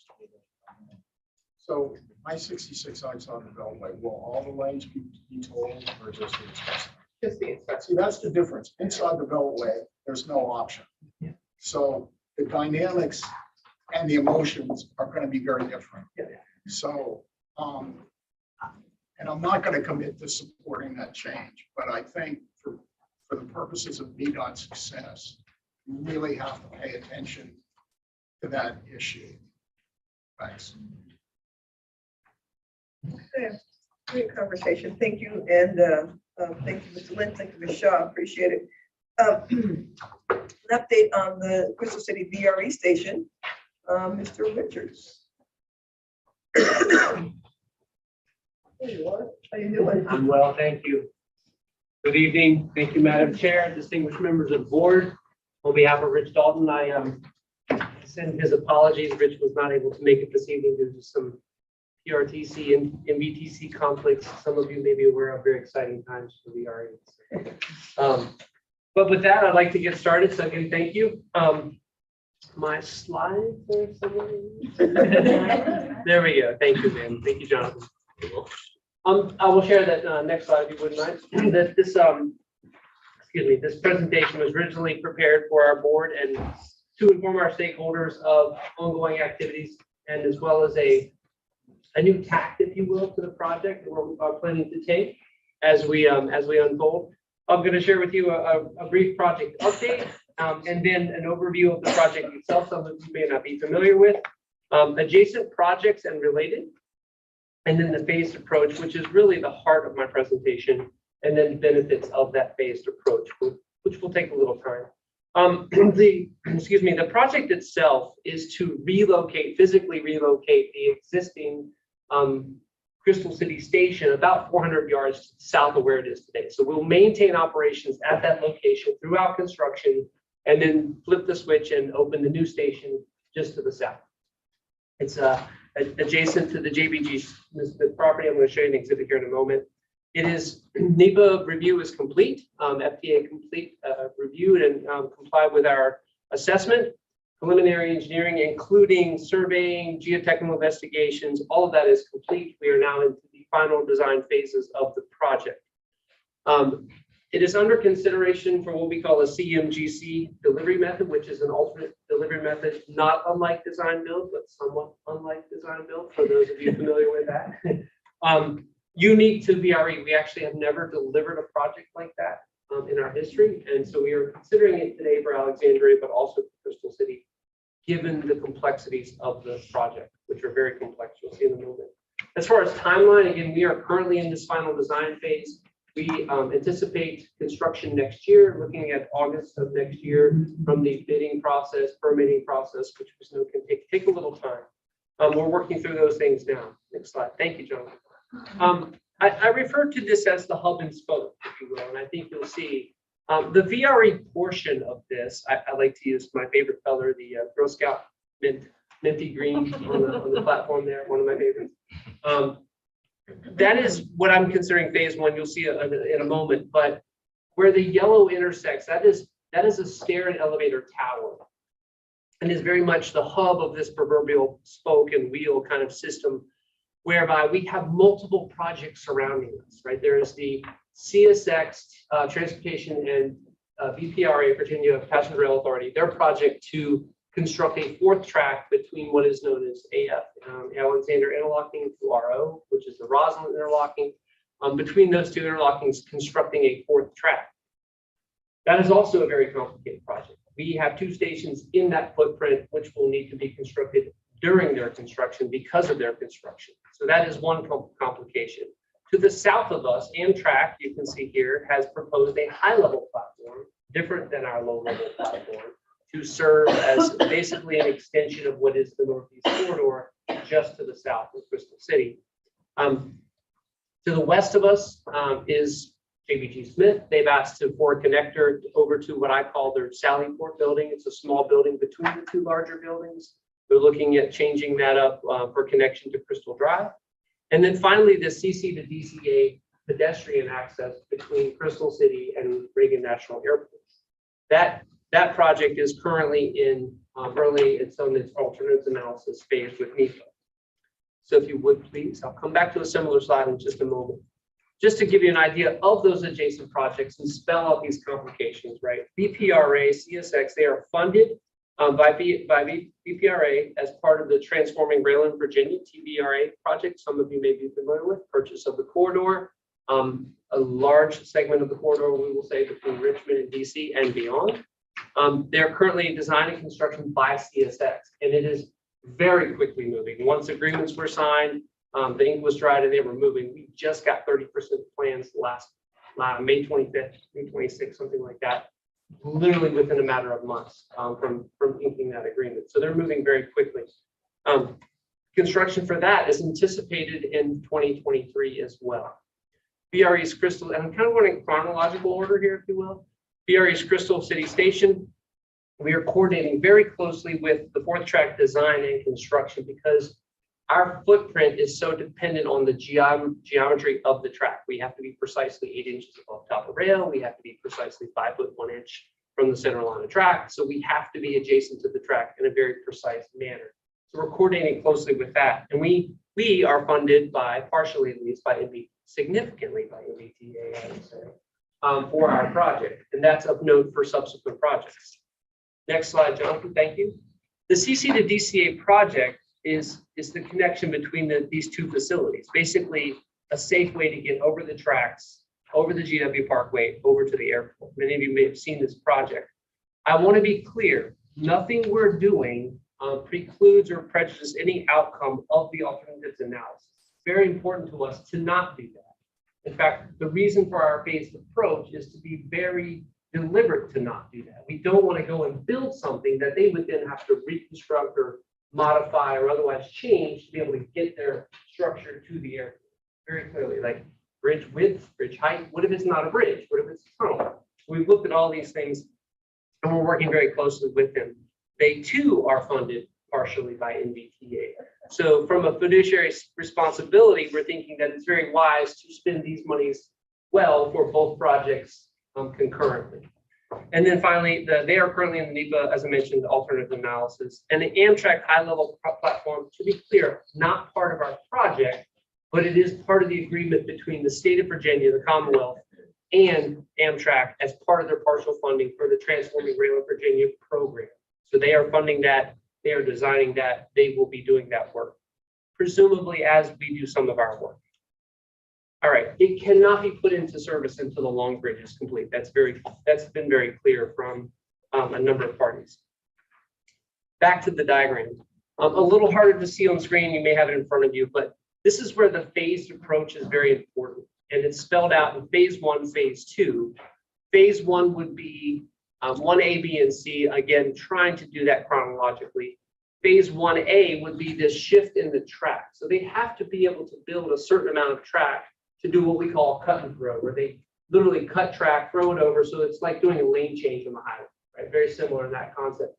Speaker 6: So my 66 outside the Beltway, will all the lanes be tolled or just the express?
Speaker 4: Just the express.
Speaker 6: See, that's the difference. Inside the Beltway, there's no option. So the dynamics and the emotions are going to be very different. So, and I'm not going to commit to supporting that change, but I think for the purposes of VDOT success, you really have to pay attention to that issue. Thanks.
Speaker 1: Okay, great conversation. Thank you. And thank you, Mr. Lynn. Thank you, Ms. Shaw. Appreciate it. An update on the Crystal City VRE station. Mr. Richards. There you are. How you doing?
Speaker 10: I'm well, thank you. Good evening. Thank you, Madam Chair, distinguished members of the board. On behalf of Rich Dalton, I send his apologies. Rich was not able to make it this evening due to some PRTC and MVTC conflicts. Some of you may be aware of. Very exciting times for VRE. But with that, I'd like to get started. So again, thank you. My slides are somewhere. There we go. Thank you, man. Thank you, Jonathan. I will share that next slide if you wouldn't mind. That this this presentation was originally prepared for our board and to inform our stakeholders of ongoing activities and as well as a new tact, if you will, to the project that we're planning to take as we unfold. I'm going to share with you a brief project update and then an overview of the project itself, some of you may not be familiar with, adjacent projects and related, and then the phased approach, which is really the heart of my presentation, and then benefits of that phased approach, which will take a little time. The project itself is to physically relocate the existing Crystal City Station about 400 yards south of where it is today. So we'll maintain operations at that location throughout construction and then flip the switch and open the new station just to the south. It's adjacent to the JBG Smith property. I'm going to show you an exhibit here in a moment. It is NEPA review is complete, FTA complete, reviewed and complied with our assessment. Preliminary engineering, including surveying, geotechnical investigations, all of that is complete. We are now into the final design phases of the project. It is under consideration for what we call a CMGC delivery method, which is an alternate delivery method, not unlike design build, but somewhat unlike design build, for those of you familiar with that. Unique to VRE, we actually have never delivered a project like that in our history. And so we are considering it today for Alexandria, but also for Crystal City, given the complexities of the project, which are very complex. You'll see in a moment. As far as timeline, again, we are currently in this final design phase. We anticipate construction next year, looking at August of next year from the bidding process, permitting process, which we know can take a little time. We're working through those things now. Next slide. Thank you, John. I refer to this as the hub and spoke, if you will, and I think you'll see the VRE portion of this. I like to use my favorite color, the Girl Scout minty green on the platform there, one of my favorites. That is what I'm considering phase one. You'll see in a moment, but where the yellow intersects, that is a stair and elevator tower, and is very much the hub of this proverbial spoke and wheel kind of system, whereby we have multiple projects surrounding us. Right, there is the CSX Transportation and VPRA, Virginia Passenger Rail Authority, their project to construct a fourth track between what is known as AF, Alexander Interlocking, to RO, which is the Roslyn Interlocking. Between those two interlockings, constructing a fourth track. That is also a very complicated project. We have two stations in that footprint, which will need to be constructed during their construction because of their construction. So that is one complication. To the south of us, Amtrak, you can see here, has proposed a high-level platform, different than our low-level platform, to serve as basically an extension of what is the Northeast Corridor just to the south of Crystal City. To the west of us is JBG Smith. They've asked for a connector over to what I call their Sallyport building. It's a small building between the two larger buildings. They're looking at changing that up for connection to Crystal Drive. And then finally, the CC to DCA pedestrian access between Crystal City and Reagan National Airport. That project is currently in it's on its alternatives analysis phase with NEPA. So if you would please, I'll come back to a similar slide in just a moment. Just to give you an idea of those adjacent projects and spell out these complications, right? VPRA, CSX, they are funded by VPRA as part of the Transforming Rail in Virginia, TVRA project. Some of you may be familiar with purchase of the corridor, a large segment of the corridor, we will say, between Richmond and DC and beyond. They're currently designing construction by CSX, and it is very quickly moving. Once agreements were signed, the ink was dried and they were moving. We just got 30% plans last May 25th, May 26th, something like that, literally within a matter of months from inking that agreement. So they're moving very quickly. Construction for that is anticipated in 2023 as well. BRE's Crystal, and I'm kind of going in chronological order here, if you will. BRE's Crystal City Station. We are coordinating very closely with the fourth track design and construction because our footprint is so dependent on the geometry of the track. We have to be precisely 8 inches above top of rail. We have to be precisely 5 foot 1 inch from the center line of track. So we have to be adjacent to the track in a very precise manner. So we're coordinating closely with that. And we are funded by, partially at least, significantly by MBTA, I would say, for our project. And that's of note for subsequent projects. Next slide, Jonathan, thank you. The CC to DCA project is the connection between these two facilities, basically a safe way to get over the tracks, over the GW Parkway, over to the airport. Many of you may have seen this project. I want to be clear, nothing we're doing precludes or prejudices any outcome of the alternatives analysis. It's very important to us to not do that. In fact, the reason for our phased approach is to be very deliberate to not do that. We don't want to go and build something that they would then have to reconstruct or modify or otherwise change to be able to get their structure to the airport. Very clearly, like bridge width, bridge height. What if it's not a bridge? What if it's a tunnel? We've looked at all these things and we're working very closely with them. They too are funded partially by NVTA. So from a fiduciary responsibility, we're thinking that it's very wise to spend these monies well for both projects concurrently. And then finally, they are currently in the NEPA, as I mentioned, alternative analysis. And the Amtrak high-level platform, to be clear, not part of our project, but it is part of the agreement between the state of Virginia, the Commonwealth, and Amtrak as part of their partial funding for the Transforming Rail in Virginia program. So they are funding that, they are designing that, they will be doing that work, presumably as we do some of our work. All right, it cannot be put into service until the long bridge is complete. That's been very clear from a number of parties. Back to the diagram. A little harder to see on screen, you may have it in front of you, but this is where the phased approach is very important. and it's spelled out in phase 1, phase 2. Phase 1 would be 1A, B, and C, again, trying to do that chronologically. Phase 1A would be this shift in the track. So they have to be able to build a certain amount of track to do what we call cut and throw, where they literally cut track, throw it over. So it's like doing a lane change on the highway, right? Very similar in that concept.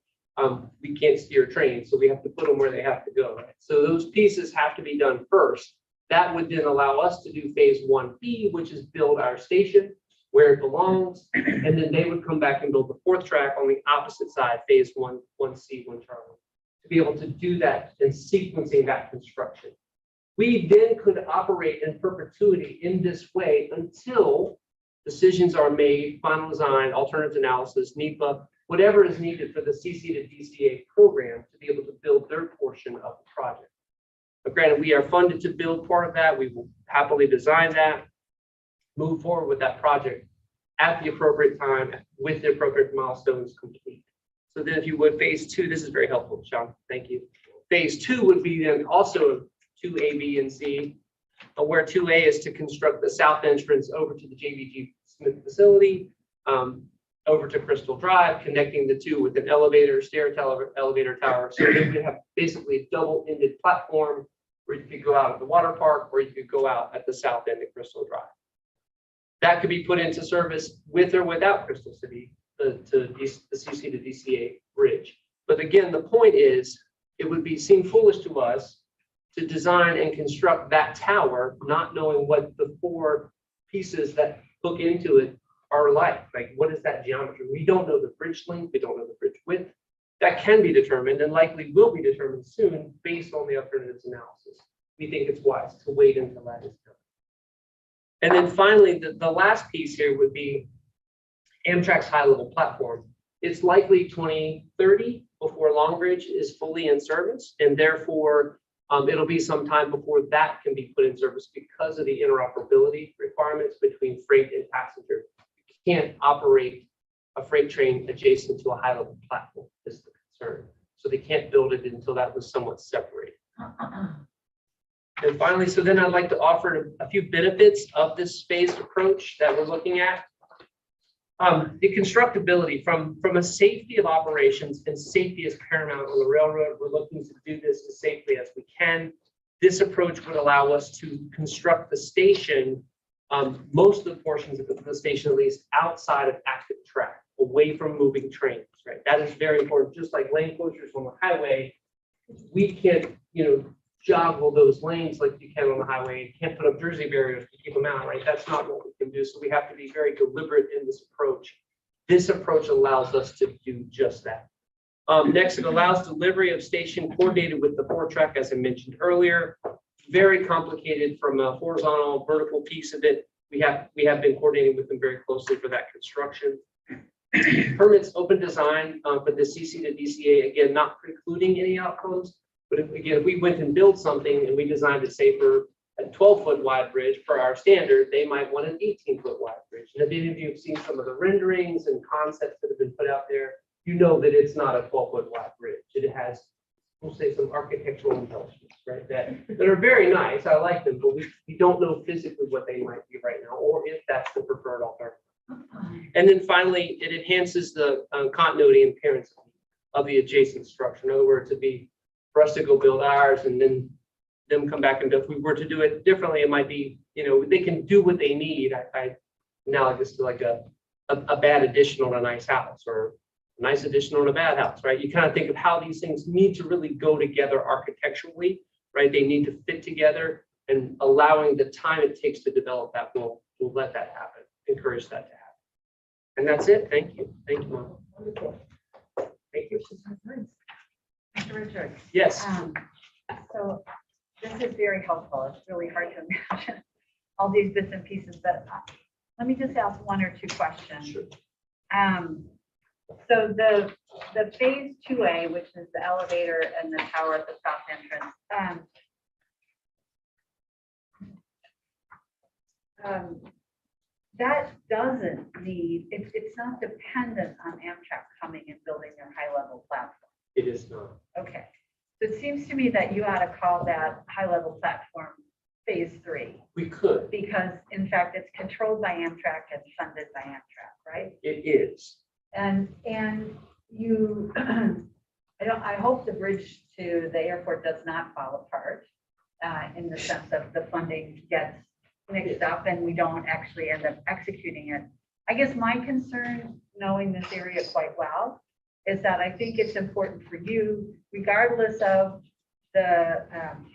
Speaker 10: We can't steer trains, so we have to put them where they have to go, right? So those pieces have to be done first. That would then allow us to do phase 1B, which is build our station where it belongs. And then they would come back and build the 4th track on the opposite side, phase 1C, 1 Charlie, to be able to do that and sequencing that construction. We then could operate in perpetuity in this way until decisions are made, final design, alternative analysis, NEPA, whatever is needed for the CC to DCA program to be able to build their portion of the project. But granted, we are funded to build part of that. We will happily design that, move forward with that project at the appropriate time with the appropriate milestones complete. So then if you would, phase 2, this is very helpful, Sean, thank you. Phase 2 would be then also 2A, B, and C, where 2A is to construct the south entrance over to the JVG Smith facility, over to Crystal Drive, connecting the two with an elevator, stair tower, elevator tower. So you could have basically a double-ended platform where you could go out at the water park, or you could go out at the south end of Crystal Drive. That could be put into service with or without Crystal City, the CC to DCA bridge. But again, the point is, it would seem foolish to us to design and construct that tower, not knowing what the 4 pieces that hook into it are like. Like, what is that geometry? We don't know the bridge length, we don't know the bridge width. That can be determined and likely will be determined soon based on the alternatives analysis. We think it's wise to wait until that is done. And then finally, the last piece here would be Amtrak's high-level platform. It's likely 2030 before Long Bridge is fully in service, and therefore it'll be some time before that can be put in service because of the interoperability requirements between freight and passenger. You can't operate a freight train adjacent to a high-level platform, is the concern. So they can't build it until that was somewhat separated. And finally, so then I'd like to offer a few benefits of this phased approach that we're looking at. The constructability from a safety of operations, and safety is paramount on the railroad. We're looking to do this as safely as we can. This approach would allow us to construct the station, most of the portions of the station at least, outside of active track, away from moving trains, right? That is very important. Just like lane closures on the highway, we can't, joggle those lanes like you can on the highway. You can't put up Jersey barriers to keep them out, right? That's not what we can do. So we have to be very deliberate in this approach. This approach allows us to do just that. Next, it allows delivery of station coordinated with the 4-track, as I mentioned earlier. Very complicated from a horizontal, vertical piece of it. We have been coordinating with them very closely for that construction. Permits open design for the CC to DCA, again, not precluding any outcomes. But if we went and built something and we designed it, say, for a 12-foot wide bridge per our standard, they might want an 18-foot wide bridge. And if any of you have seen some of the renderings and concepts that have been put out there, you know that it's not a 12-foot wide bridge. It has, we'll say, some architectural embellishments, right, that are very nice. I like them, but we don't know physically what they might be right now, or if that's the preferred alternative. And then finally, it enhances the continuity and appearance of the adjacent structure. In other words, it'd be for us to go build ours and then them come back and if we were to do it differently, it might be, they can do what they need. I analogous to like a bad addition on a nice house, or a nice addition on a bad house, right? You kind of think of how these things need to really go together architecturally, right? They need to fit together, and allowing the time it takes to develop that will let that happen, encourage that to happen. And that's it. Thank you. Thank you, Mom. Wonderful. Thank you.
Speaker 7: Mr. Richards.
Speaker 10: Yes.
Speaker 7: So this is very helpful. It's really hard to imagine all these bits and pieces, but let me just ask 1 or 2 questions.
Speaker 10: Sure.
Speaker 7: So the phase 2A, which is the elevator and the tower at the south entrance, that doesn't need, it's not dependent on Amtrak coming and building their high-level platform.
Speaker 10: It is not.
Speaker 7: Okay. So it seems to me that you ought to call that high-level platform phase 3?
Speaker 10: We could,
Speaker 7: Because in fact, it's controlled by Amtrak and funded by Amtrak, right?
Speaker 10: it is.
Speaker 7: And you, I hope the bridge to the airport does not fall apart in the sense of the funding gets mixed up and we don't actually end up executing it. I guess my concern, knowing this area quite well, is that I think it's important for you, regardless of the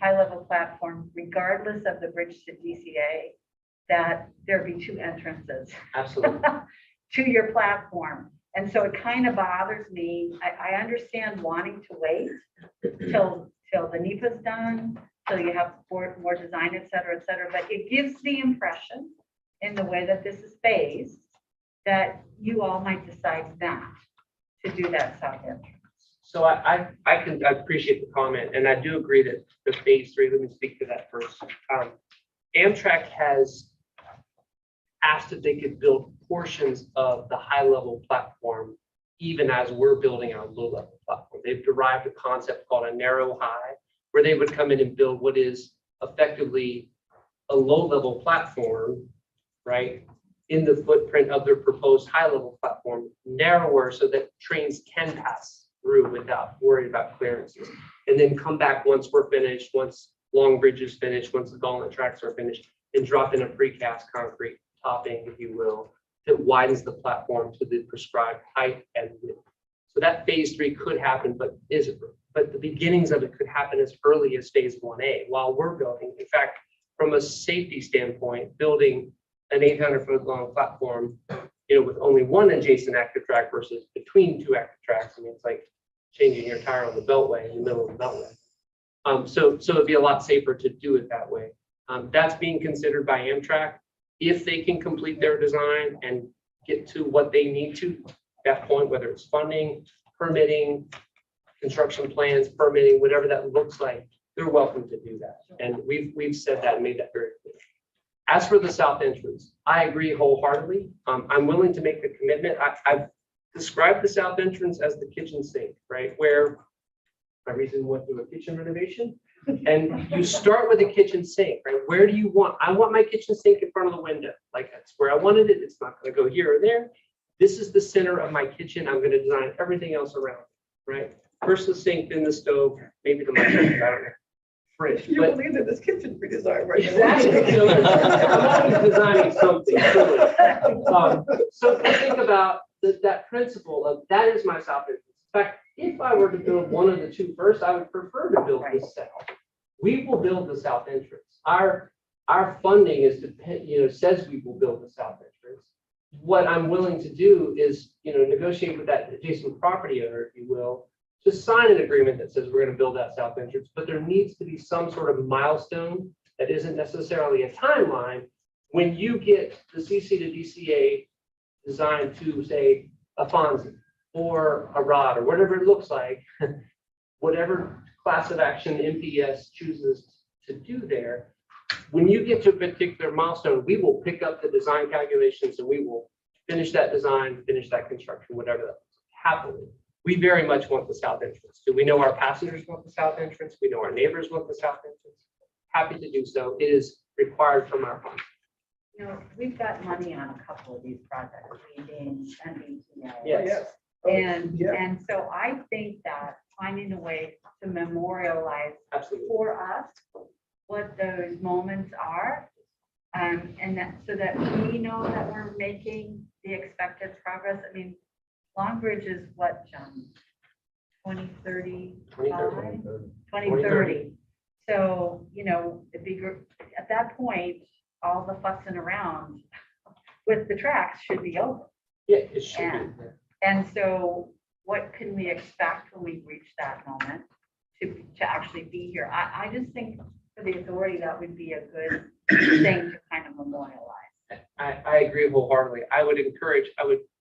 Speaker 7: high-level platform, regardless of the bridge to DCA, that there be 2 entrances
Speaker 10: Absolutely.
Speaker 7: to your platform. And so it kind of bothers me. I understand wanting to wait till the NEPA's done, till you have more design, et cetera, but it gives the impression in the way that this is phased, that you all might decide not to do that south entrance.
Speaker 10: So I appreciate the comment, and I do agree that the phase 3, let me speak to that first. Amtrak has asked if they could build portions of the high-level platform, even as we're building our low-level platform. They've derived a concept called a narrow high, where they would come in and build what is effectively a low-level platform, right, in the footprint of their proposed high-level platform, narrower so that trains can pass through without worrying about clearances, and then come back once we're finished, once Long Bridge is finished, once the gauntlet tracks are finished, and drop in a precast concrete topping, if you will, that widens the platform to the prescribed height and width. So that phase 3 could happen, but the beginnings of it could happen as early as phase 1A while we're building. In fact, from a safety standpoint, building an 800-foot long platform, with only 1 adjacent active track versus between 2 active tracks, I mean, it's like changing your tire on the Beltway in the middle of the Beltway. So it'd be a lot safer to do it that way. That's being considered by Amtrak. If they can complete their design and get to what they need to, at that point, whether it's funding, permitting, construction plans, permitting, whatever that looks like, they're welcome to do that. And we've said that and made that very clear. As for the south entrance, I agree wholeheartedly. I'm willing to make the commitment. I've described the south entrance as the kitchen sink, right? Where I recently went through a kitchen renovation, and you start with a kitchen sink, right? Where do you want? I want my kitchen sink in front of the window. Like that's where I wanted it. It's not going to go here or there. This is the center of my kitchen. I'm going to design everything else around, right? First the sink, then the stove, maybe the microwave. I don't know. Fridge.
Speaker 1: You
Speaker 10: But
Speaker 1: believe that this kitchen redesign right now.
Speaker 10: exactly. So I'm always designing something. So think about that principle of that is my south entrance. In fact, if I were to build one of the 2 first, I would prefer to build the south. We will build the south entrance. Our funding is says we will build the south entrance. What I'm willing to do is negotiate with that adjacent property owner, if you will, to sign an agreement that says we're going to build that south entrance, but there needs to be some sort of milestone that isn't necessarily a timeline when you get the CC to DCA designed to say a Fonzie or a rod or whatever it looks like, whatever class of action MPS chooses to do there. When you get to a particular milestone, we will pick up the design calculations and we will finish that design, finish that construction, whatever that happens. We very much want the south entrance. Do we know our passengers want the south entrance? We know our neighbors want the south entrance. Happy to do so. It is required from our fund.
Speaker 7: We've got money on a couple of these projects, we being NBTA.
Speaker 10: Yes.
Speaker 7: And so I think that finding a way to memorialize
Speaker 10: Absolutely.
Speaker 7: for us what those moments are, and that so that we know that we're making the expected progress. I mean, Long Bridge is what, John? 2030. 2030. So, it'd be at that point, all the fussing around with the tracks should be over.
Speaker 10: Yeah, it should be.
Speaker 7: And so what can we expect when we reach that moment to actually be here? I just think for the authority, that would be a good thing to kind of memorialize.
Speaker 10: I agree wholeheartedly. I would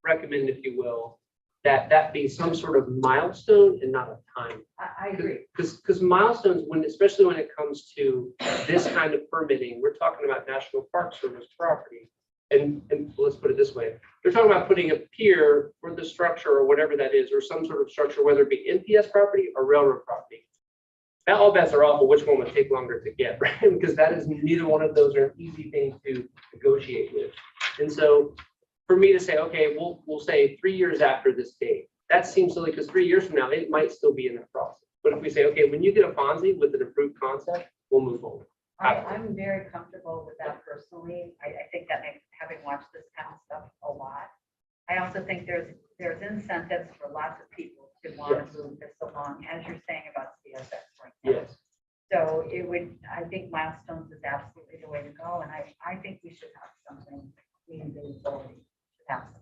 Speaker 10: recommend, if you will, that be some sort of milestone and not a time.
Speaker 7: I agree.
Speaker 10: Because milestones, especially when it comes to this kind of permitting, we're talking about National Park Service property. And let's put it this way, they're talking about putting a pier for the structure or whatever that is, or some sort of structure, whether it be NPS property or railroad property. all bets are off of which one would take longer to get, right? Because that is, neither one of those are an easy thing to negotiate with. And so for me to say, okay, we'll say 3 years after this date, that seems silly because 3 years from now, it might still be in the process. But if we say, okay, when you get a Fonzie with an approved concept, we'll move forward.
Speaker 7: I'm very comfortable with that personally. I think that makes, having watched this kind of stuff a lot. I also think there's incentives for lots of people to want
Speaker 10: Yes.
Speaker 7: to move this along, as you're saying about CSX right now.
Speaker 10: Yes.
Speaker 7: So it would, I think milestones is absolutely the way to go, and I think we should have something, we in the authority should have something.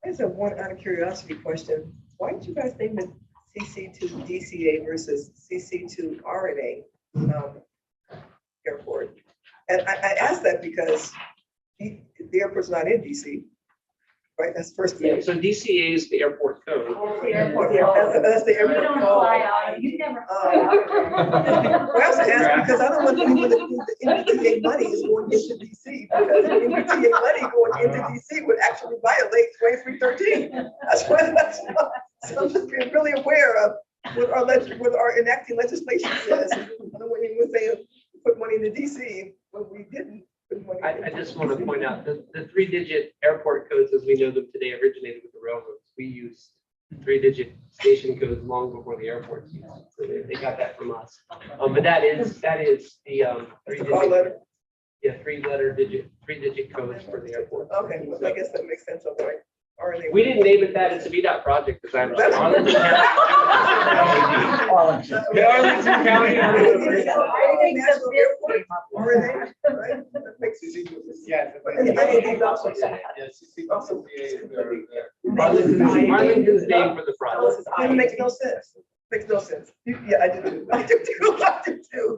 Speaker 1: I just have one out of curiosity question. Why did you guys name it CC to DCA versus CC to RNA airport? And I asked that because the airport's not in DC, right? That's the first
Speaker 10: Yeah,
Speaker 1: thing.
Speaker 10: so DCA is the airport code.
Speaker 7: The airport.
Speaker 1: Yeah, that's the
Speaker 7: You
Speaker 1: airport.
Speaker 7: don't
Speaker 1: code.
Speaker 7: fly out, you never fly out.
Speaker 1: Well, I also asked because I don't want anyone to think the MBTA money is going into DC, because the MBTA money going into DC would actually violate 2313. That's why, so I'm just being really aware of what our enacting legislation says. I don't want anyone saying put money into DC when we didn't put money.
Speaker 10: I just want to point out that the 3-digit airport codes as we know them today originated with the railroads. We used 3-digit station codes long before the airports used it. So they got that from us. But that is the
Speaker 1: That's a call letter.
Speaker 10: 3-digit codes for the airport.
Speaker 1: Okay, well, I guess that makes sense. All right. RNA.
Speaker 10: We didn't name it that. It's a VDOT project, as I understand. Arlington County. Arlington County.
Speaker 1: National Airport, RNA, right? That makes it easy.
Speaker 9: Yes.
Speaker 1: Anything else like that?
Speaker 9: Yes, CCCA is there.
Speaker 10: Arlington's name for the project.
Speaker 1: It makes no sense. Makes no sense. Yeah, I do too. I do too.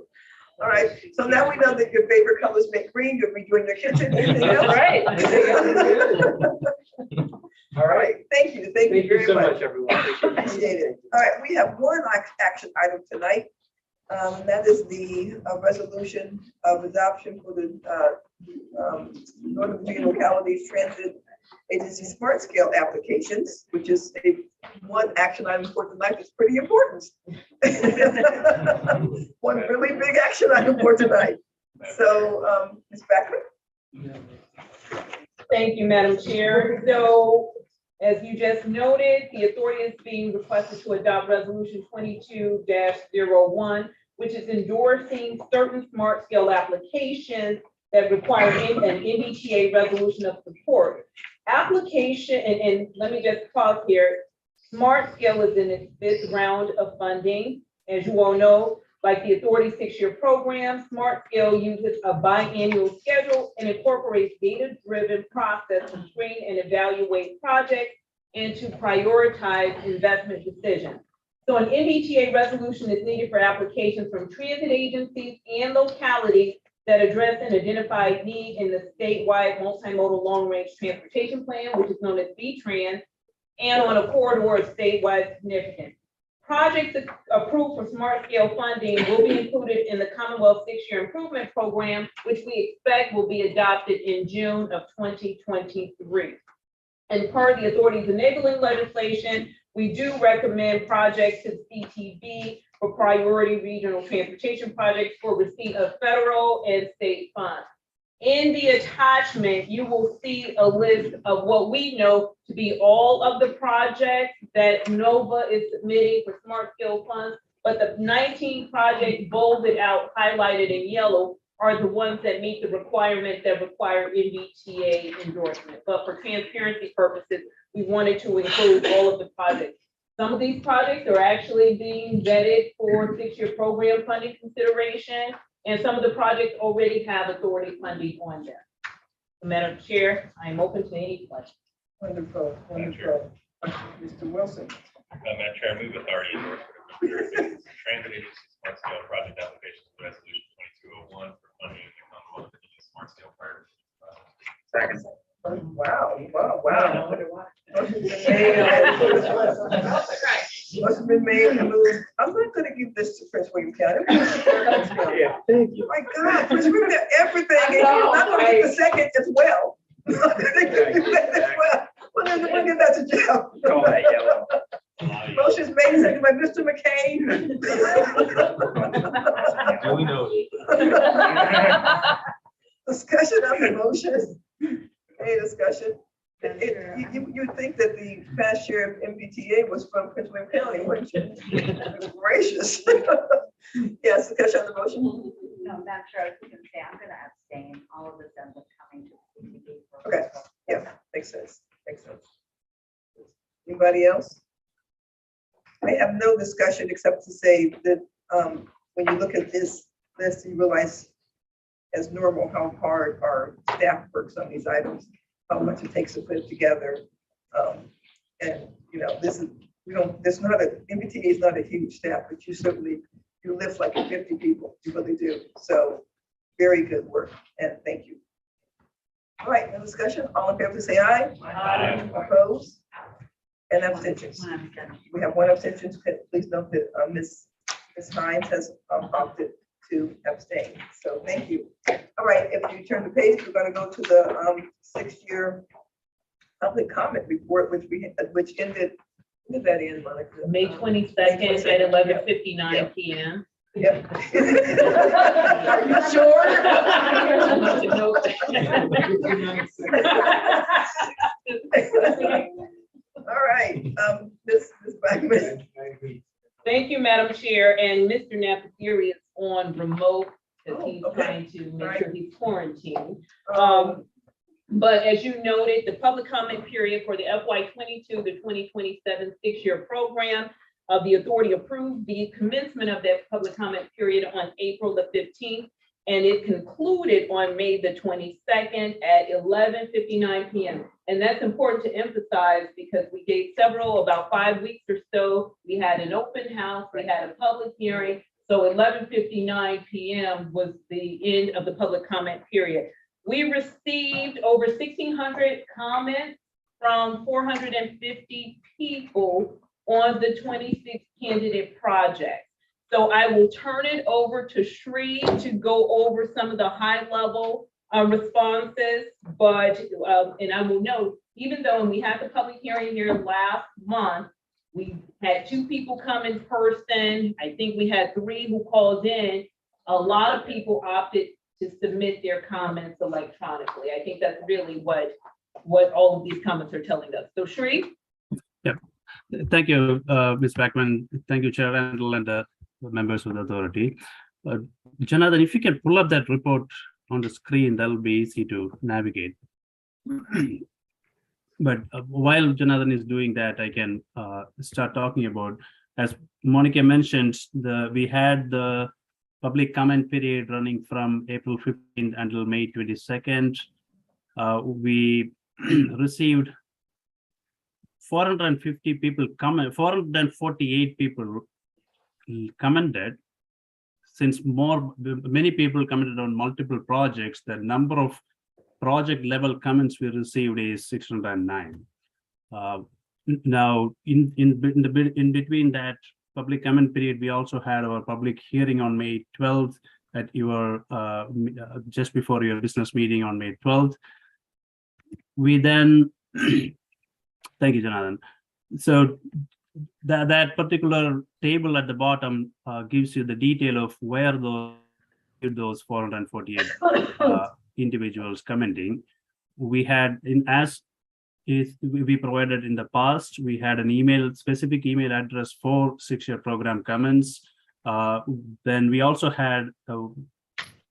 Speaker 1: All right, so now we know that your favorite colors make green, you're redoing your kitchen. Anything else?
Speaker 10: Right.
Speaker 1: All right, thank you
Speaker 10: Thank you
Speaker 1: very
Speaker 10: so
Speaker 1: much.
Speaker 10: much, everyone.
Speaker 1: Appreciate it. All right, we have one action item tonight. That is the resolution of adoption for the Northern Virginia Localities Transit Agency Smart Scale applications, which is one action item for tonight that's pretty important. One really big action item for tonight. So, Ms. Becker.
Speaker 11: Thank you, Madam Chair. So, as you just noted, the authority is being requested to adopt resolution 22-01, which is endorsing certain smart scale applications that require an NBTA resolution of support. Application, and let me just pause here. Smart scale is in its 5th round of funding. As you all know, like the authority 6-year program, Smart Scale uses a biannual schedule and incorporates data-driven process to screen and evaluate projects and to prioritize investment decisions. So an MBTA resolution is needed for applications from transit agencies and localities that address an identified need in the statewide multimodal long-range transportation plan, which is known as VTRAN, and on a corridor of statewide significance. Projects approved for smart scale funding will be included in the Commonwealth 6-year improvement program, which we expect will be adopted in June of 2023. And per the authority's enabling legislation, we do recommend projects to CTB for priority regional transportation projects for receipt of federal and state funds. In the attachment, you will see a list of what we know to be all of the projects that NOVA is submitting for smart scale funds, but the 19 projects bolded out, highlighted in yellow, are the ones that meet the requirement that require MBTA endorsement. But for transparency purposes, we wanted to include all of the projects. Some of these projects are actually being vetted for 6-year program funding consideration, and some of the projects already have authority funding on them. Madam Chair, I am open to any questions.
Speaker 1: Wonderful, wonderful. Mr. Wilson.
Speaker 12: Madam Chair, I move authority endorsement of the transit agency smart scale project application for resolution 2201 for funding in the Commonwealth Virginia smart scale priority.
Speaker 5: Second.
Speaker 1: Wow. Motion been made and moved. I'm not gonna give this to Prince William County.
Speaker 10: Yeah, thank you.
Speaker 1: My God, Prince William got everything, and you're not gonna get the second as well. Well, then we'll get that to Jeff.
Speaker 5: Call that yellow.
Speaker 1: Motion's made Okay, second by Mr. McKay.
Speaker 2: Duly noted.
Speaker 1: Discussion of the motion. Any discussion? You'd think that the past chair of MBTA was from Prince William County, wouldn't you? Gracious. Yes, discussion of the motion.
Speaker 7: No, Madam Chair, I was going to say, I'm going to abstain. All of this ends up coming to the CBD.
Speaker 1: Okay. Yeah, makes sense. Makes sense. Anybody else? I have no discussion except to say that when you look at this list, you realize as normal how hard our staff works on these items, how much it takes to put it together. And you know, this is, there's not a, MBTA is not a huge staff, but you certainly, you lift like 50 people, you really do. So very good work and thank you. All right, no discussion. All in favor, say aye.
Speaker 8: Aye.
Speaker 1: Opposed? And abstentions. We have one abstention. Please note that Ms. Hines has opted to abstain. So thank you. All right, if you turn the page, we're going to go to the 6-year public comment report, which ended, when did that end, Monica?
Speaker 11: May 22nd at 11:59 p.m.
Speaker 1: Yep.
Speaker 11: Are you sure?
Speaker 1: All right, Ms. Blackman.
Speaker 11: Thank you, Madam Chair, and Mr. Napathiri is on remote because
Speaker 1: Oh,
Speaker 11: he's
Speaker 1: okay.
Speaker 11: trying to make sure he's quarantined.
Speaker 1: But
Speaker 11: But as you noted, the public comment period for the FY22 to 2027 6-year program of the authority approved the commencement of that public comment period on April the 15th, and it concluded on May the 22nd at 11:59 p.m. And that's important to emphasize because we gave several, about 5 weeks or so, we had an open house, we had a public hearing. So 11:59 p.m. was the end of the public comment period. We received over 1,600 comments from 450 people on the 26 candidate project. So I will turn it over to Shri to go over some of the high level responses, but, and I will note, even though when we had the public hearing here last month, we had 2 people come in person. I think we had 3 who called in. A lot of people opted to submit their comments electronically. I think that's really what all of these comments are telling us. So Shri?
Speaker 13: Yep. Thank you, Ms. Backman. Thank you, Chair Randall and the members of the authority. Jonathan, if you can pull up that report on the screen, that'll be easy to navigate. But while Jonathan is doing that, I can start talking about, as Monica mentioned, we had the public comment period running from April 15th until May 22nd. We received 450 people comment, 448 people commented. Since many people commented on multiple projects, the number of project level comments we received is 609. Now, in between that public comment period, we also had our public hearing on May 12th at your just before your business meeting on May 12th. We then thank you, Jonathan. So that particular table at the bottom gives you the detail of where those 448 individuals commenting. We had, we provided in the past, we had an specific email address for 6-year program comments. Then we also had a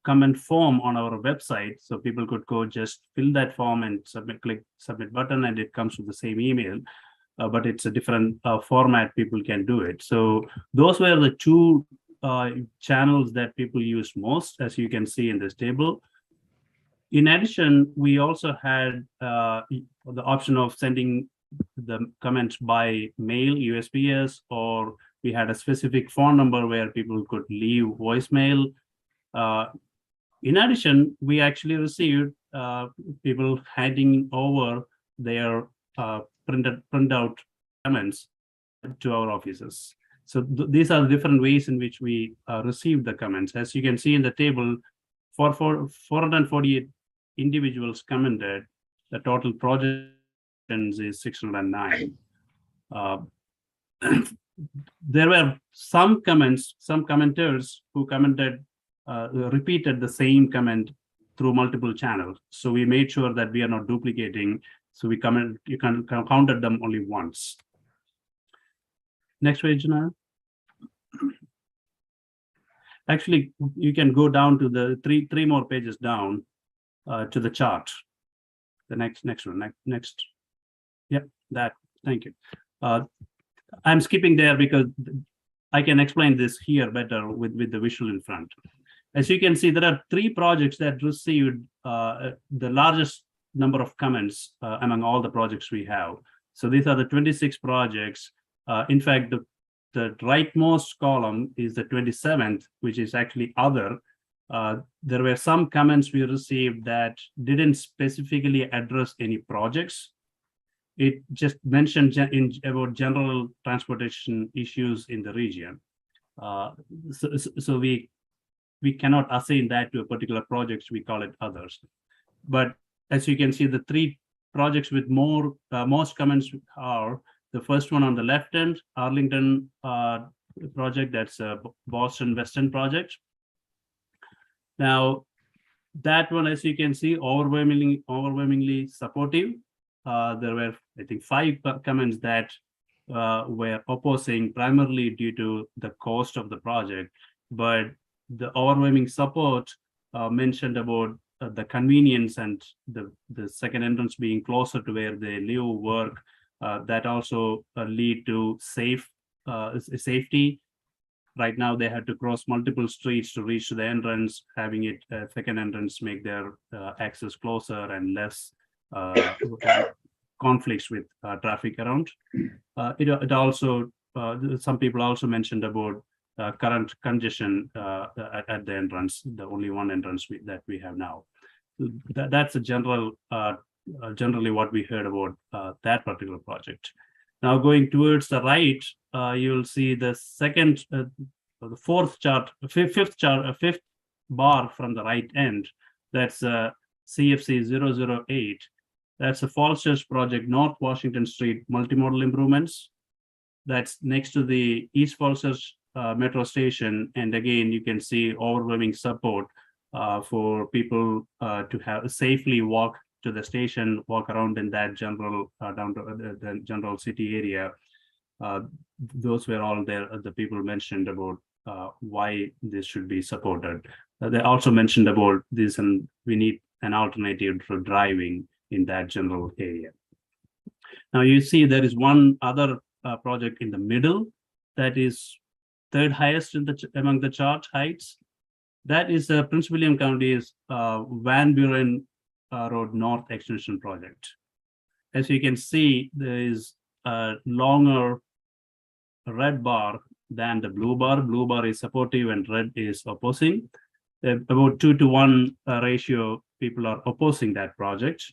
Speaker 13: comment form on our website, so people could go just fill that form and click submit button, and it comes with the same email. But it's a different format, people can do it. So those were the 2 channels that people used most, as you can see in this table. In addition, we also had the option of sending the comments by mail, USPS, or we had a specific phone number where people could leave voicemail. In addition, we actually received people handing over their printout comments to our offices. So these are different ways in which we received the comments. As you can see in the table, for 448 individuals commented, the total project is 609. there were some comments, some commenters who commented, repeated the same comment through multiple channels. So we made sure that we are not duplicating. So we counted them only once. Next page, Janelle. Actually, you can go down to the three more pages down to the chart. The next one, next. Yep, that. Thank you. I'm skipping there because I can explain this here better with the visual in front. As you can see, there are 3 projects that received the largest number of comments among all the projects we have. So these are the 26 projects. In fact, the rightmost column is the 27th, which is actually other. There were some comments we received that didn't specifically address any projects. It just mentioned about general transportation issues in the region. So we cannot assign that to a particular project. We call it others. But as you can see, the 3 projects with most comments are the first one on the left end, Arlington project. That's a Boston Western project. Now, that one, as you can see, overwhelmingly supportive. There were, I think, 5 comments that were opposing primarily due to the cost of the project, but the overwhelming support mentioned about the convenience and the second entrance being closer to where they live, work. That also lead to safety. Right now, they had to cross multiple streets to reach the entrance. Having it second entrance make their access closer and less conflicts with traffic around. It also some people also mentioned about current congestion at the entrance, the only one entrance that we have now. That's a generally what we heard about that particular project. Now going towards the right, you'll see the fifth bar from the right end. That's CFC 008. That's a Falls Church project, North Washington Street multimodal improvements. That's next to the East Falls Church metro station. And again, you can see overwhelming support for people to have safely walk to the station, walk around in that general down to the general city area. Those were all there. The people mentioned about why this should be supported. They also mentioned about this, and we need an alternative for driving in that general area. Now you see there is one other project in the middle that is 3rd highest in among the chart heights. That is Prince William County's Van Buren Road North Extension project. As you can see, there is a longer red bar than the blue bar. Blue bar is supportive and red is opposing. About 2-to-1 ratio, people are opposing that project.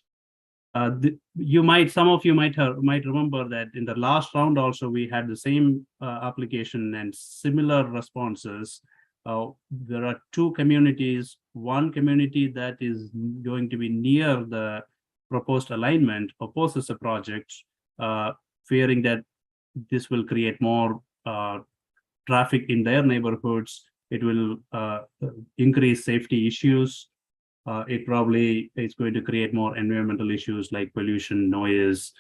Speaker 13: Some of you might remember that in the last round also we had the same application and similar responses. There are 2 communities. One community that is going to be near the proposed alignment opposes the project, fearing that this will create more traffic in their neighborhoods. It will increase safety issues. It probably is going to create more environmental issues like pollution, noise,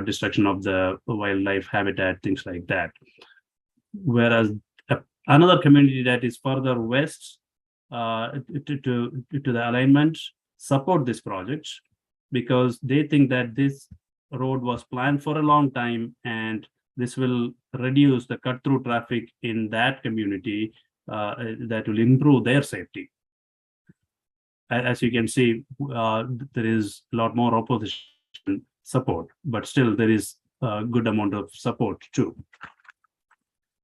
Speaker 13: destruction of the wildlife habitat, things like that. Whereas another community that is further west to the alignment support this project because they think that this road was planned for a long time and this will reduce the cut-through traffic in that community that will improve their safety. As you can see, there is a lot more opposition support, but still there is a good amount of support too.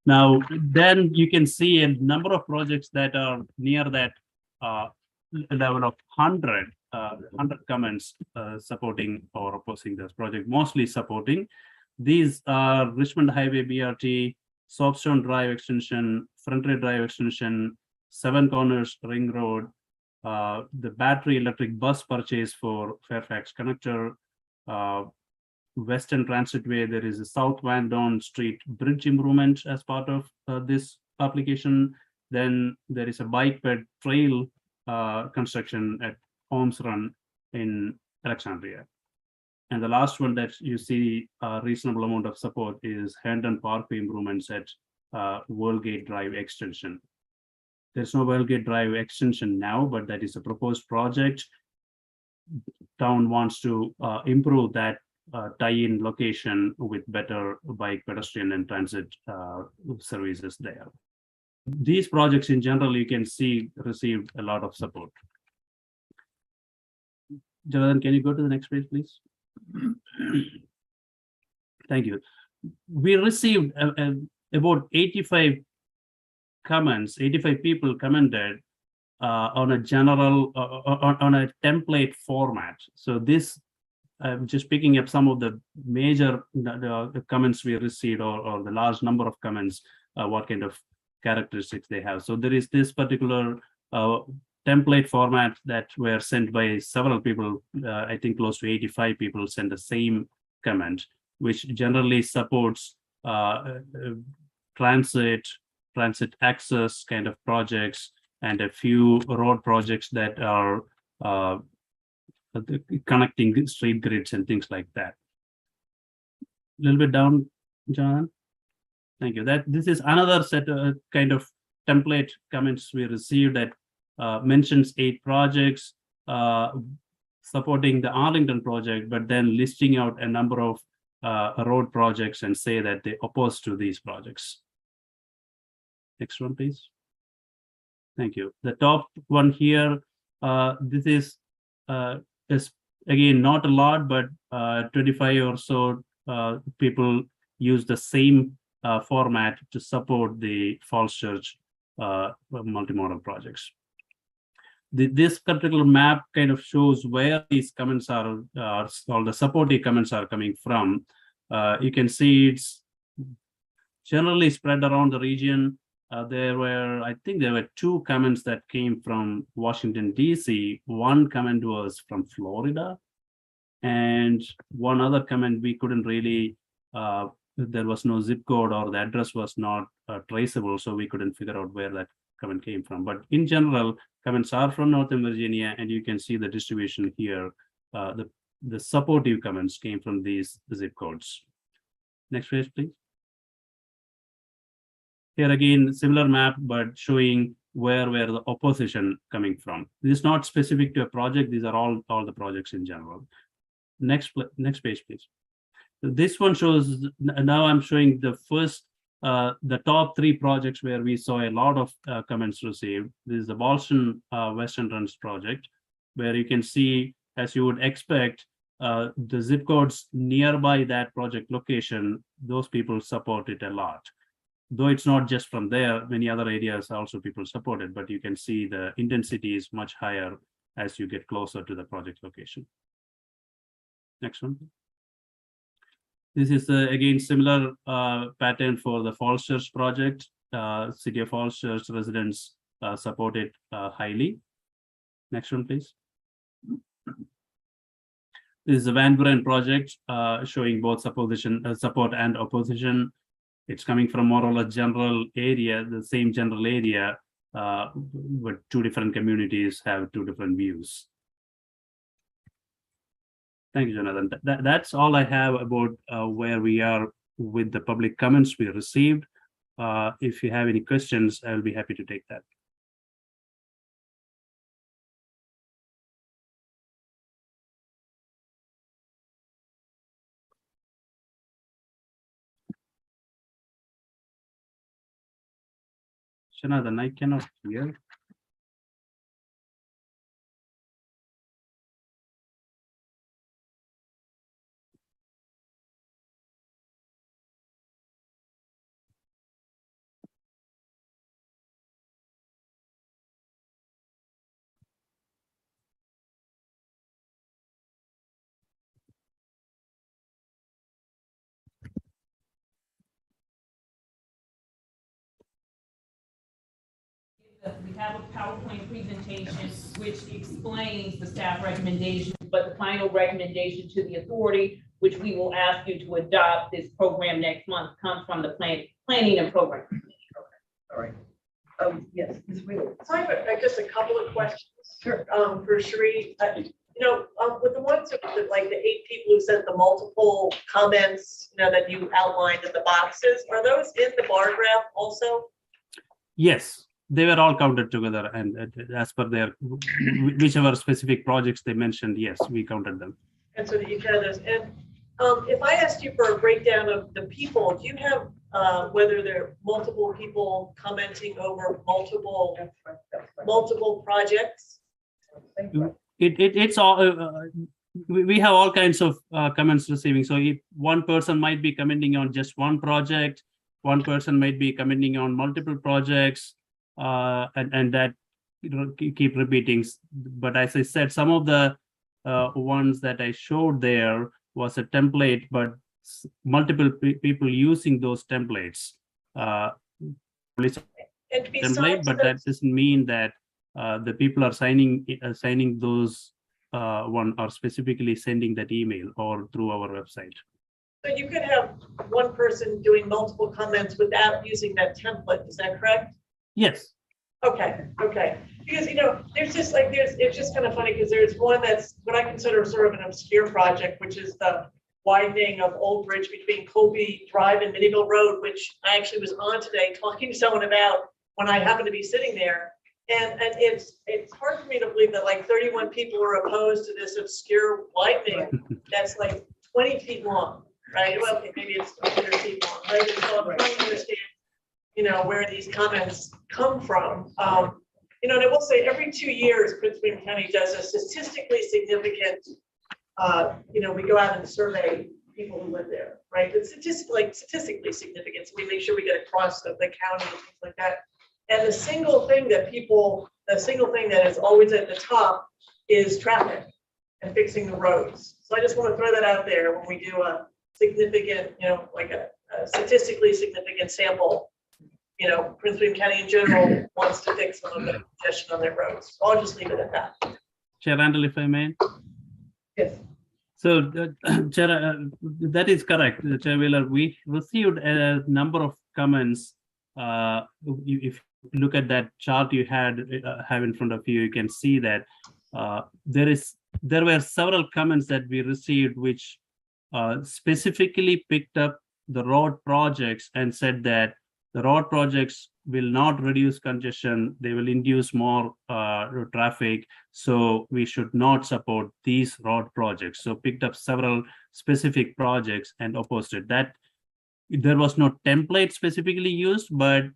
Speaker 13: Now, then you can see a number of projects that are near that level of 100 comments supporting or opposing this project, mostly supporting. These are Richmond Highway BRT, Soapstone Drive Extension, Frontier Drive Extension, 7 Corners Ring Road, the battery electric bus purchase for Fairfax Connector, Western Transitway, there is a South Van Dorn Street bridge improvement as part of this application. Then there is a bike ped trail construction at Holmes Run in Alexandria. And the last one that you see a reasonable amount of support is Hendon Parkway improvements at Worldgate Drive extension. There's no Worldgate Drive extension now, but that is a proposed project. Town wants to improve that tie-in location with better bike, pedestrian, and transit services there. These projects in general, you can see, received a lot of support. Jonathan, can you go to the next page, please? Thank you. We received about 85 comments, 85 people commented on a general, on a template format. So this, I'm just picking up some of the major the comments we received, or the large number of comments, what kind of characteristics they have. So there is this particular template format that were sent by several people. I think close to 85 people sent the same comment, which generally supports transit access kind of projects, and a few road projects that are connecting street grids and things like that. A little bit down, John. Thank you. This is another set of kind of template comments we received that mentions 8 projects supporting the Arlington project, but then listing out a number of road projects and say that they oppose to these projects. Next one, please. Thank you. The top one here, this is again not a lot, but 25 or so people use the same format to support the Falls Church multimodal projects. This particular map kind of shows where these comments are, all the supportive comments are coming from. You can see it's generally spread around the region. I think there were 2 comments that came from Washington, DC. One comment was from Florida, and one other comment we couldn't really, there was no zip code, or the address was not traceable, so we couldn't figure out where that comment came from. But in general, comments are from Northern Virginia, and you can see the distribution here. The supportive comments came from these zip codes. Next page, please. Here again, similar map, but showing where the opposition coming from. This is not specific to a project. These are all the projects in general. Next page, please. This one shows, now I'm showing the first, the top 3 projects where we saw a lot of comments received. This is the Boston Western Runs project, where you can see, as you would expect, the zip codes nearby that project location, those people support it a lot. Though it's not just from there, many other areas also people support it, but you can see the intensity is much higher as you get closer to the project location. Next one. This is again similar pattern for the Falls Church project. City of Falls Church residents support it highly. Next one, please. This is a Van Buren project showing both support and opposition. It's coming from more or less general area, the same general area, but 2 different communities have 2 different views. Thank you, Jonathan. That's all I have about where we are with the public comments we received. If you have any questions, I'll be happy to take that. Jonathan, I cannot hear.
Speaker 11: We have a PowerPoint presentation which explains the staff recommendations, but the final recommendation to the authority which we will ask you to adopt this program next month, comes from the planning and program.
Speaker 1: All right. Yes, Ms. Wheeler.
Speaker 8: So I have just a couple of questions.
Speaker 1: Sure.
Speaker 8: For Sheree. With the ones that, like the 8 people who sent the multiple comments, that you outlined in the boxes, are those in the bar graph also?
Speaker 13: Yes, they were all counted together, and as per their whichever specific projects they mentioned, yes, we counted them.
Speaker 8: And so that you had those. And if I asked you for a breakdown of the people, do you have whether there are multiple people commenting over multiple projects?
Speaker 13: It's all we have all kinds of comments receiving. So if one person might be commenting on just one project, one person might be commenting on multiple projects, and that keep repeating. But as I said, some of the ones that I showed there was a template, but multiple people using those templates. Template, but that doesn't mean that the people are signing those one are specifically sending that email or through our website.
Speaker 8: So you could have one person doing multiple comments without using that template, is that correct?
Speaker 13: Yes.
Speaker 8: Okay. Because, there's just it's just kind of funny because there's one that's what I consider sort of an obscure project, which is the widening of Old Bridge between Colby Drive and Minnieville Road, which I actually was on today talking to someone about when I happened to be sitting there. And it's hard for me to believe that like 31 people are opposed to this obscure widening that's like 20 feet long, right? Well, okay, maybe it's 100 feet long, right? And so I'm trying to understand, where these comments come from. And I will say every 2 years, Prince William County does a statistically significant, we go out and survey people who live there, right? It's statistically significant. So we make sure we get across the county and things like that. And the single thing that is always at the top is traffic and fixing the roads. So I just want to throw that out there when we do a significant, like a statistically significant sample. Prince William County in general wants to fix some of the congestion on their roads. So I'll just leave it at that.
Speaker 13: Chair Randall, if I may.
Speaker 1: Yes.
Speaker 13: So, Chair, that is correct, Chair Wheeler. We received a number of comments. If you look at that chart you have in front of you, you can see that there were several comments that we received which specifically picked up the road projects and said that the road projects will not reduce congestion, they will induce more traffic, so we should not support these road projects. So picked up several specific projects and opposed it. That there was no template specifically used, but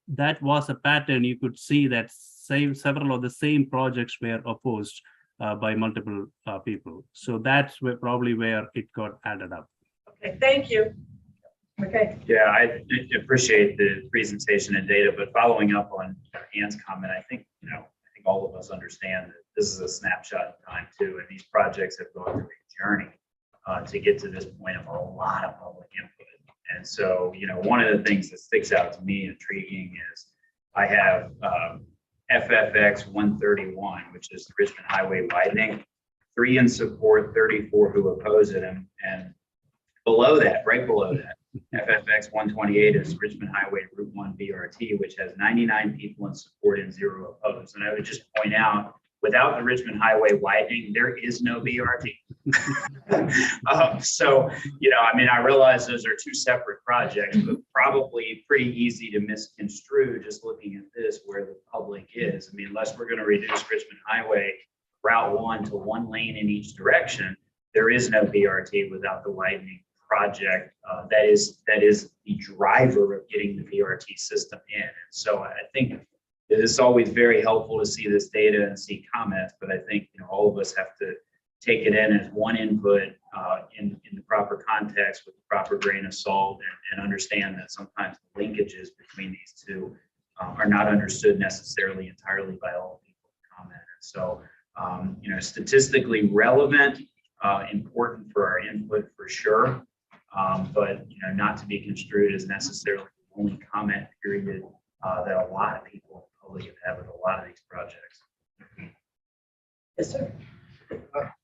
Speaker 13: that was a pattern. You could see that several of the same projects were opposed by multiple people. So that's probably where it got added up.
Speaker 8: Okay, thank you.
Speaker 1: Okay.
Speaker 5: Yeah, I appreciate the presentation and data, but following up on Ann's comment, I think all of us understand that this is a snapshot in time too, and these projects have gone through a journey to get to this point of a lot of public input. And so, one of the things that sticks out to me intriguing is I have FFX 131, which is the Richmond Highway widening, 3 in support, 34 who oppose it, and below that, right below that, FFX 128 is Richmond Highway Route 1 BRT, which has 99 people in support and 0 opposed. And I would just point out, without the Richmond Highway widening, there is no BRT. I realize those are 2 separate projects, but probably pretty easy to misconstrue just looking at this where the public is. Unless we're going to reduce Richmond Highway Route 1 to 1 lane in each direction, there is no BRT without the widening project. That is the driver of getting the BRT system in. And so I think it's always very helpful to see this data and see comments, but I think all of us have to take it in as one input in the proper context with the proper grain of salt, and understand that sometimes the linkages between these two are not understood necessarily entirely by all people who comment. And so, statistically relevant, important for our input for sure, but not to be construed as necessarily the only comment period that a lot of people have with a lot of these projects.
Speaker 1: Yes, sir.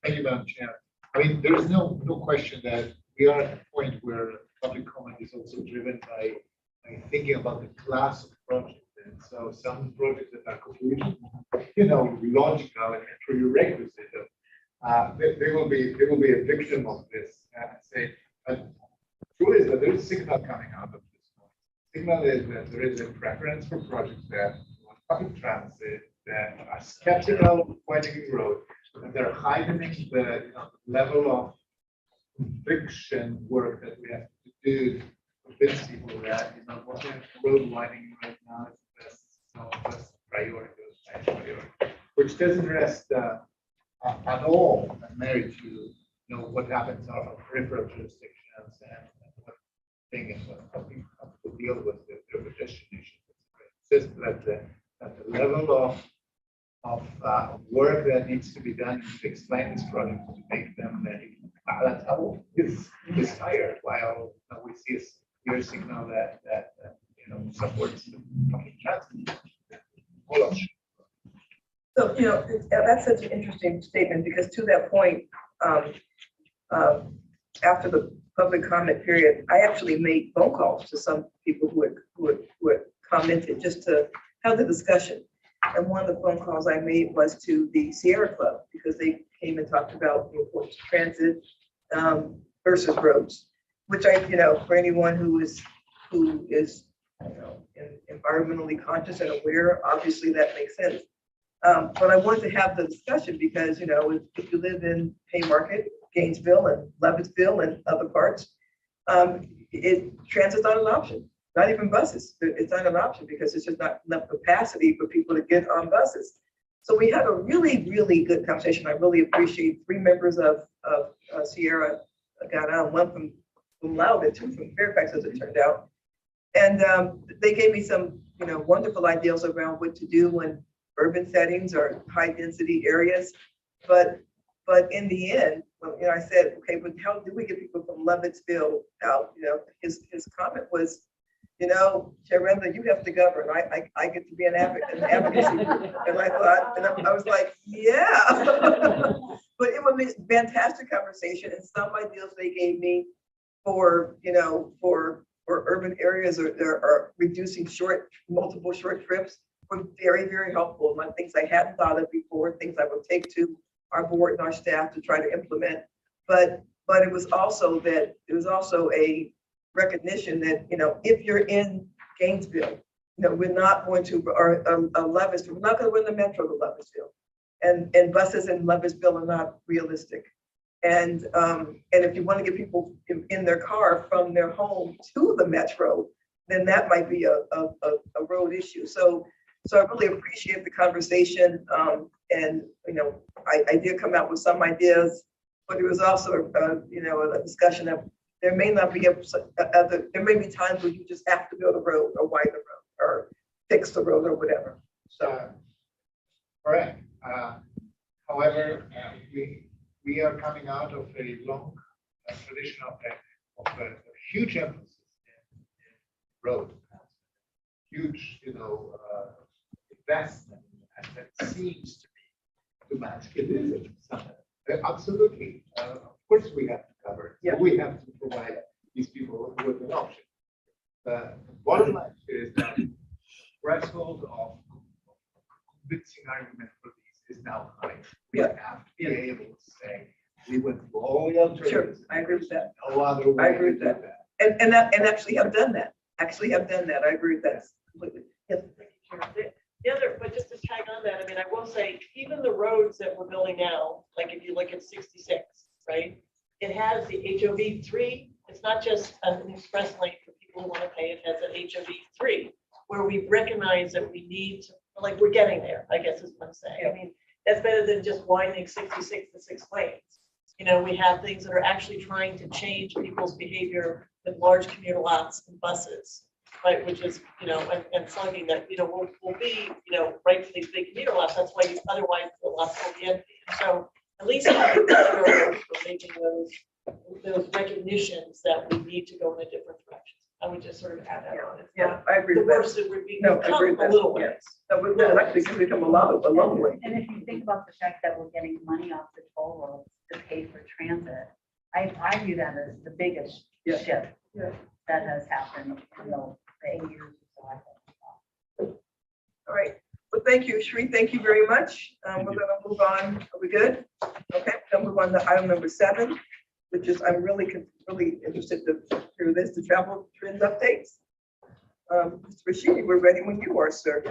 Speaker 9: Thank you, Madam Chair. I mean, there is no question that we are at a point where public comment is also driven by thinking about the class of projects. And so some projects that are completely, logical and prerequisite, they will be a victim of this. Say, but truth is that there is a signal coming out of this. Signal is that there is a preference for projects that want public transit, that are skeptical of widening road, and they're heightening the level of friction work that we have to do to convince people that what we have road widening right now is the best priority, which doesn't rest at all married to what happens in our peripheral jurisdictions and what thing is how we have to deal with the destination. It's just that the level of work that needs to be done to explain this project to make them ready. That's how is higher. While we see a clear signal that supports the public transit.
Speaker 1: So, that's such an interesting statement because to that point, after the public comment period, I actually made phone calls to some people who had commented just to have the discussion. And one of the phone calls I made was to the Sierra Club because they came and talked about the importance of transit versus roads, which for anyone who is environmentally conscious and aware, obviously that makes sense. But I wanted to have the discussion because, if you live in Haymarket, Gainesville and Leavittsville and other parts, transit's not an option, not even buses. It's not an option because there's just not enough capacity for people to get on buses. So we had a really, really good conversation. I really appreciate 3 members of Sierra got on, one from Loudoun, 2 from Fairfax, as it turned out. And they gave me some, wonderful ideas around what to do when urban settings or high density areas. But in the end, I said, okay, but how do we get people from Leavittsville out? His comment was, Chairman, you have to govern. I get to be an advocacy. And I thought, and I was like, yeah. But it was a fantastic conversation and some ideas they gave me for urban areas or reducing multiple short trips were very, very helpful. And things I hadn't thought of before, things I would take to our board and our staff to try to implement. But it was also a recognition that, if you're in Gainesville, we're not going to, or Leavittsville, we're not going to win the metro to Leavittsville. And buses in Leavittsville are not realistic. And if you want to get people in their car from their home to the metro, then that might be a road issue. So I really appreciate the conversation. And, I did come out with some ideas, but it was also, a discussion of there may not be there may be times where you just have to build a road or widen the road or fix the road or whatever. So.
Speaker 9: Correct. However, we are coming out of a long tradition of a huge emphasis in road, huge, investment, and that seems to be too much. It is absolutely. Of course, we have to cover it.
Speaker 1: Yeah.
Speaker 9: We have to provide these people with an option. The bottom line is that threshold of convincing argument for these is now high. We have to be able to say we went through all the alternatives.
Speaker 1: Sure, I agree with that.
Speaker 9: No other way.
Speaker 1: I agree with that. And actually have done that. I agree with that completely. Yes.
Speaker 8: The other, but just to tag on that, I will say, even the roads that we're building now, like if you look at 66, right? It has the HOV 3. It's not just an express lane for people who want to pay. It has an HOV 3, where we recognize that we need to, we're getting there, I guess is what I'm saying.
Speaker 1: Yeah.
Speaker 8: I mean, that's better than just widening 66 to 6 lanes. We have things that are actually trying to change people's behavior with large commuter lots and buses, right? Which is, and slugging that, will be, right for these big commuter lots. That's why otherwise the lots will be empty. So at least we're making those recognitions that we need to go in a different direction. I would just sort of add that on. It's
Speaker 1: Yeah,
Speaker 8: not
Speaker 1: I agree
Speaker 8: the
Speaker 1: with that.
Speaker 8: worst it would be.
Speaker 1: No, I agree with
Speaker 8: Come a
Speaker 1: that.
Speaker 8: little
Speaker 1: Yeah.
Speaker 8: ways.
Speaker 1: No, we will actually become a long way.
Speaker 7: And if you think about the fact that we're getting money off the toll roads to pay for transit, I view that as the biggest
Speaker 1: Yeah.
Speaker 7: shift
Speaker 1: Yeah.
Speaker 7: that has happened in the 8 years or so. I think.
Speaker 1: All right. Well, thank you, Shri. Thank you very much. We're gonna move on. Are we good? Okay, then move on to item number 7, which is, I'm really interested to hear this, the travel trends updates. Mr. Rashidi, we're ready when you are, sir.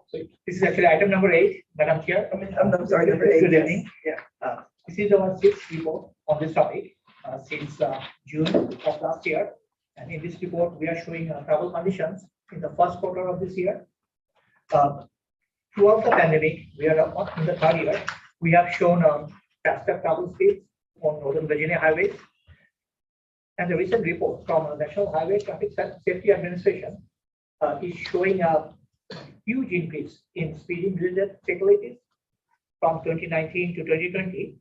Speaker 14: So this is actually item number 8, Madam Chair.
Speaker 1: I'm sorry, number 8.
Speaker 14: Good
Speaker 1: yes.
Speaker 14: evening.
Speaker 1: Yeah.
Speaker 14: This is our 6th report on this topic since June of last year. And in this report, we are showing travel conditions in the first quarter of this year. Throughout the pandemic, we are in the 3rd year. We have shown faster travel speeds on Northern Virginia highways. And the recent report from the National Highway Traffic Safety Administration is showing a huge increase in speeding-related fatalities from 2019 to 2020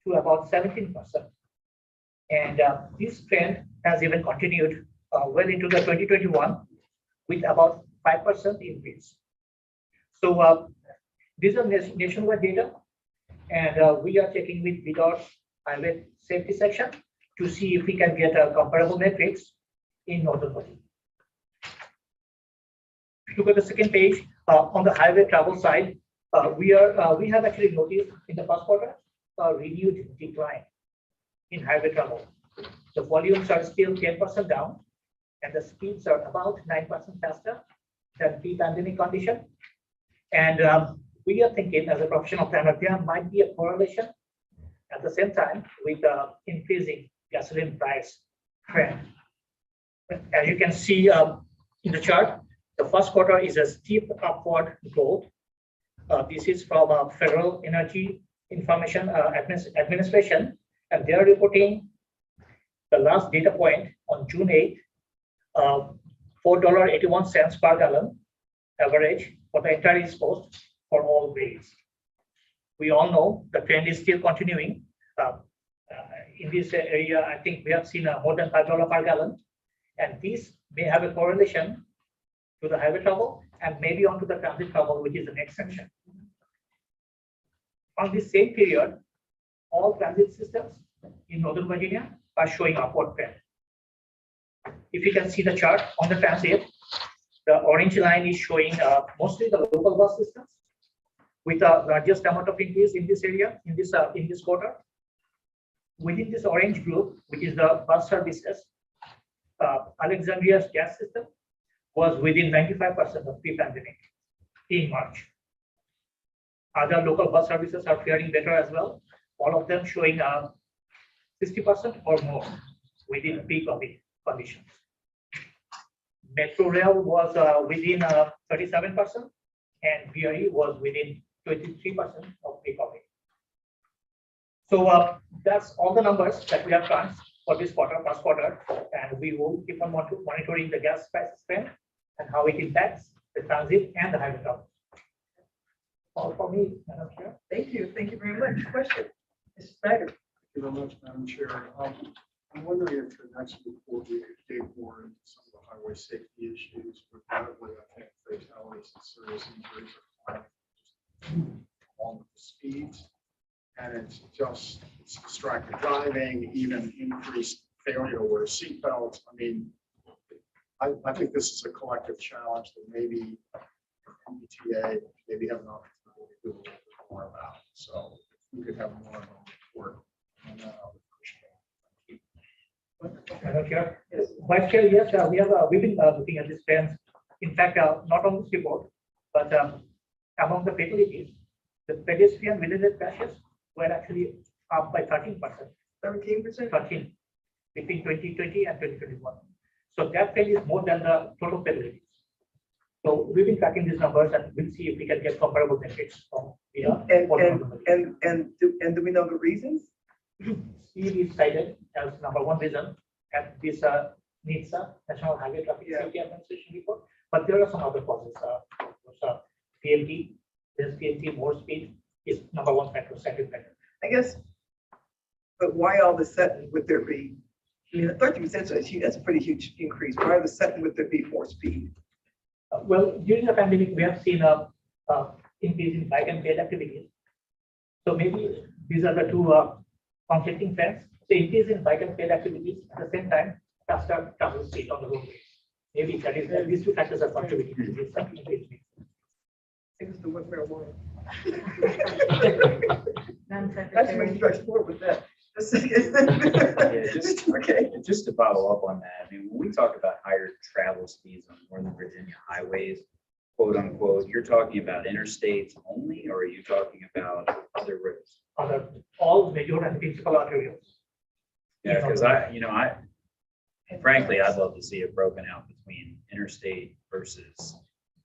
Speaker 14: to about 17%. And this trend has even continued well into the 2021 with about 5% increase. So these are nationwide data, and we are checking with VDOT's highway safety section to see if we can get comparable metrics in Northern Virginia. If you look at the second page, on the highway travel side, we have actually noticed in the first quarter a renewed decline in highway travel. The volumes are still 10% down, and the speeds are about 9% faster than pre-pandemic condition. And we are thinking, as a professional planner, there might be a correlation at the same time with increasing gasoline price trend. As you can see in the chart, the first quarter is a steep upward growth. This is from Federal Energy Information Administration, and they are reporting the last data point on June 8th, $4.81 per gallon average for the entire East Coast for all grades. We all know the trend is still continuing. In this area, I think we have seen more than $5 per gallon, and this may have a correlation to the highway travel and maybe onto the transit travel, which is the next section. On this same period, all transit systems in Northern Virginia are showing upward trend. If you can see the chart on the transit, the orange line is showing mostly the local bus systems with the largest amount of increase in this area, in this quarter. Within this orange group, which is the bus services, Alexandria's gas system was within 95% of pre-pandemic in March. Other local bus services are faring better as well, all of them showing 60% or more within pre-COVID conditions. Metro Rail was within 37%, and BRE was within 23% of pre-COVID. So that's all the numbers that we have done for this quarter, first quarter, and we will keep on monitoring the gas prices trend and how it impacts the transit and the highway travel. All for me, Madam Chair.
Speaker 1: Thank you. Thank you very much. Question? Mr. Snyder.
Speaker 6: Thank you very much, Madam Chair. I'm wondering if the next report we could dig more into some of the highway safety issues. Regrettably, I think fatalities and serious injuries are climbing along with the speeds. And it's distracted driving, even increased failure to wear seatbelts. I mean, I think this is a collective challenge that maybe MBTA maybe have an opportunity to do a little bit more about. So if we could have more of a report on that, I would appreciate it.
Speaker 14: Madam Chair. Vice Chair, yes, we've been looking at this trend. In fact, not on this report, but among the fatalities, the pedestrian-related crashes were actually up by 13%.
Speaker 1: 13%?
Speaker 14: 13 between 2020 and 2021. So that trend is more than the total fatalities. So we've been tracking these numbers, and we'll see if we can get comparable metrics from
Speaker 1: And do we know the reasons?
Speaker 14: Speed is cited as number one reason at this NHTSA, National Highway Traffic Safety Administration report. But there are some other causes. PLT, less PLT, more speed is number one factor, second factor.
Speaker 1: I guess, but why all of a sudden would there be I mean, 30% is huge. That's a pretty huge increase. Why the second would there be more speed?
Speaker 14: Well, during the pandemic, we have seen a increase in bike and ped activities. So maybe these are the two conflicting facts. So increase in bike and ped activities at the same time, faster travel speed on the roadway. Maybe that is, these two factors are contributing to this increase.
Speaker 1: I think it's the word marijuana.
Speaker 7: Madam
Speaker 1: That's when you
Speaker 7: Secretary.
Speaker 1: start sport with that.
Speaker 5: just-
Speaker 1: Okay.
Speaker 5: Just to follow up on that, I mean, when we talk about higher travel speeds on Northern Virginia highways, quote unquote, you're talking about interstates only, or are you talking about other roads?
Speaker 14: Other, all major and principal arterials.
Speaker 5: Yeah, because frankly, I'd love to see it broken out between interstate versus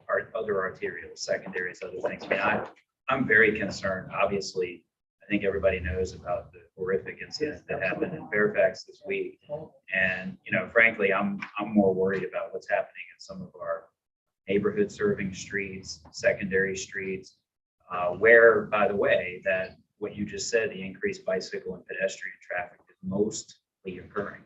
Speaker 5: our other arterials, secondaries, other things. I mean, I'm very concerned, obviously. I think everybody knows about the horrific incident that happened in Fairfax this week. And, frankly, I'm more worried about what's happening in some of our neighborhood serving streets, secondary streets, where, by the way, that what you just said, the increased bicycle and pedestrian traffic is mostly occurring.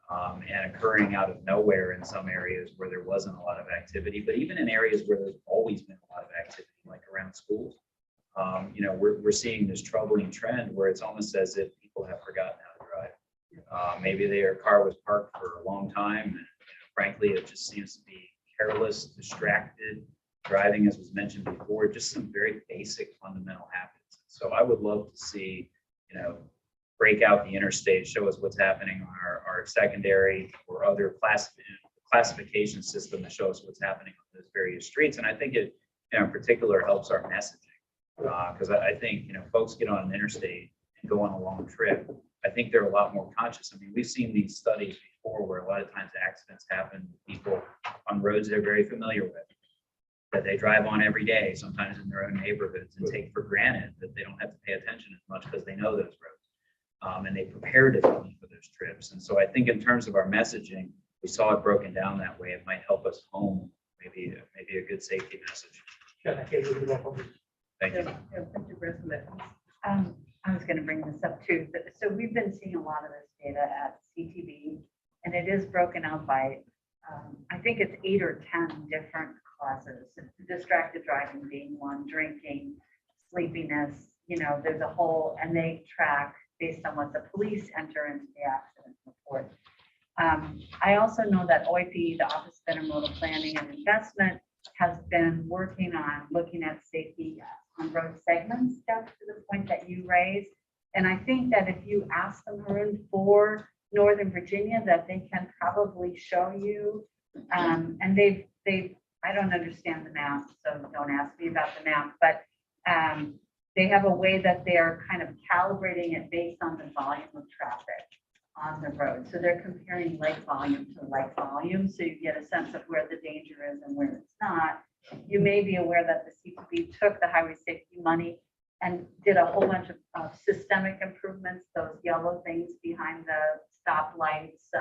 Speaker 5: And occurring out of nowhere in some areas where there wasn't a lot of activity, but even in areas where there's always been a lot of activity, like around schools. We're seeing this troubling trend where it's almost as if people have forgotten how to drive. Maybe their car was parked for a long time, and frankly, it just seems to be careless, distracted, driving, as was mentioned before, just some very basic fundamental habits. So I would love to see, break out the interstate, show us what's happening on our secondary or other classification system to show us what's happening on those various streets. And I think it, in particular, helps our messaging. Because I think, folks get on an interstate and go on a long trip. I think they're a lot more conscious. I mean, we've seen these studies before where a lot of times accidents happen with people on roads they're very familiar with, that they drive on every day, sometimes in their own neighborhoods, and take for granted that they don't have to pay attention as much because they know those roads. And they prepare differently for those trips. And so I think in terms of our messaging, we saw it broken down that way. It might help us home maybe a good safety message. Thank you.
Speaker 1: Thank you, President.
Speaker 7: I was going to bring this up too. So we've been seeing a lot of this data at CTV, and it is broken out by, I think it's 8 or 10 different causes. Distracted driving being one, drinking, sleepiness, there's a whole, and they track based on what the police enter into the accident report. I also know that OIP, the Office of Intermodal Planning and Investment, has been working on looking at safety on road segments, Jeff, to the point that you raised. And I think that if you ask them, Maroon, for Northern Virginia, that they can probably show you. And I don't understand the map, so don't ask me about the map, but they have a way that they are kind of calibrating it based on the volume of traffic on the road. So they're comparing like volume to like volume. So you get a sense of where the danger is and where it's not. You may be aware that the CTV took the highway safety money and did a whole bunch of systemic improvements, those yellow things behind the stoplights,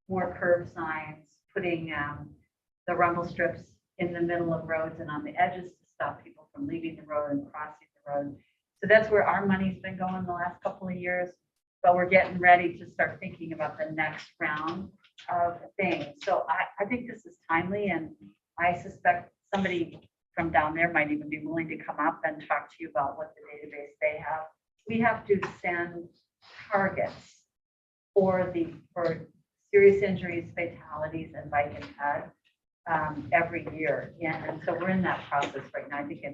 Speaker 7: more curb signs, putting the rumble strips in the middle of roads and on the edges to stop people from leaving the road and crossing the road. So that's where our money's been going the last couple of years, but we're getting ready to start thinking about the next round of things. So I think this is timely, and I suspect somebody from down there might even be willing to come up and talk to you about what the database they have. We have to send targets for serious injuries, fatalities, and bike and ped every year. Yeah, and so we're in that process right now. I think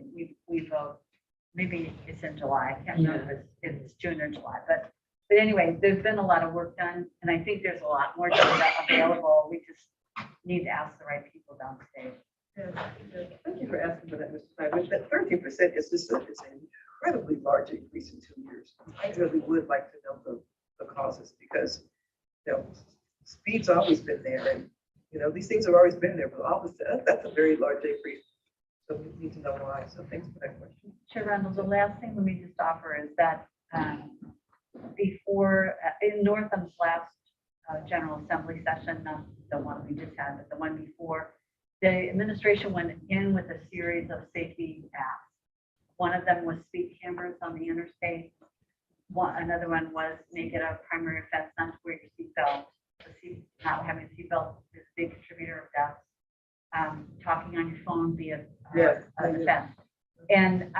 Speaker 7: we vote, maybe it's in July. I can't remember if it's June or July, but anyway, there's been a lot of work done, and I think there's a lot more data available. We just need to ask the right people downstate.
Speaker 1: Thank you for asking for that, Mr. Simon. That 13% is just an incredibly large increase in 2 years. I really would like to know the causes, because speed's always been there, and these things have always been there, but obviously that's a very large increase. So we need to know why. So thanks for that question.
Speaker 7: Chair Reynolds, the last thing let me just offer is that before in Northam's last General Assembly session, not the one we just had, but the one before, the administration went in with a series of safety acts. One of them was speed cameras on the interstate. Another one was make it a primary offense not to wear your seatbelt. not having a seatbelt is a big contributor of deaths. Talking on your phone via
Speaker 1: Yes,
Speaker 7: offense. And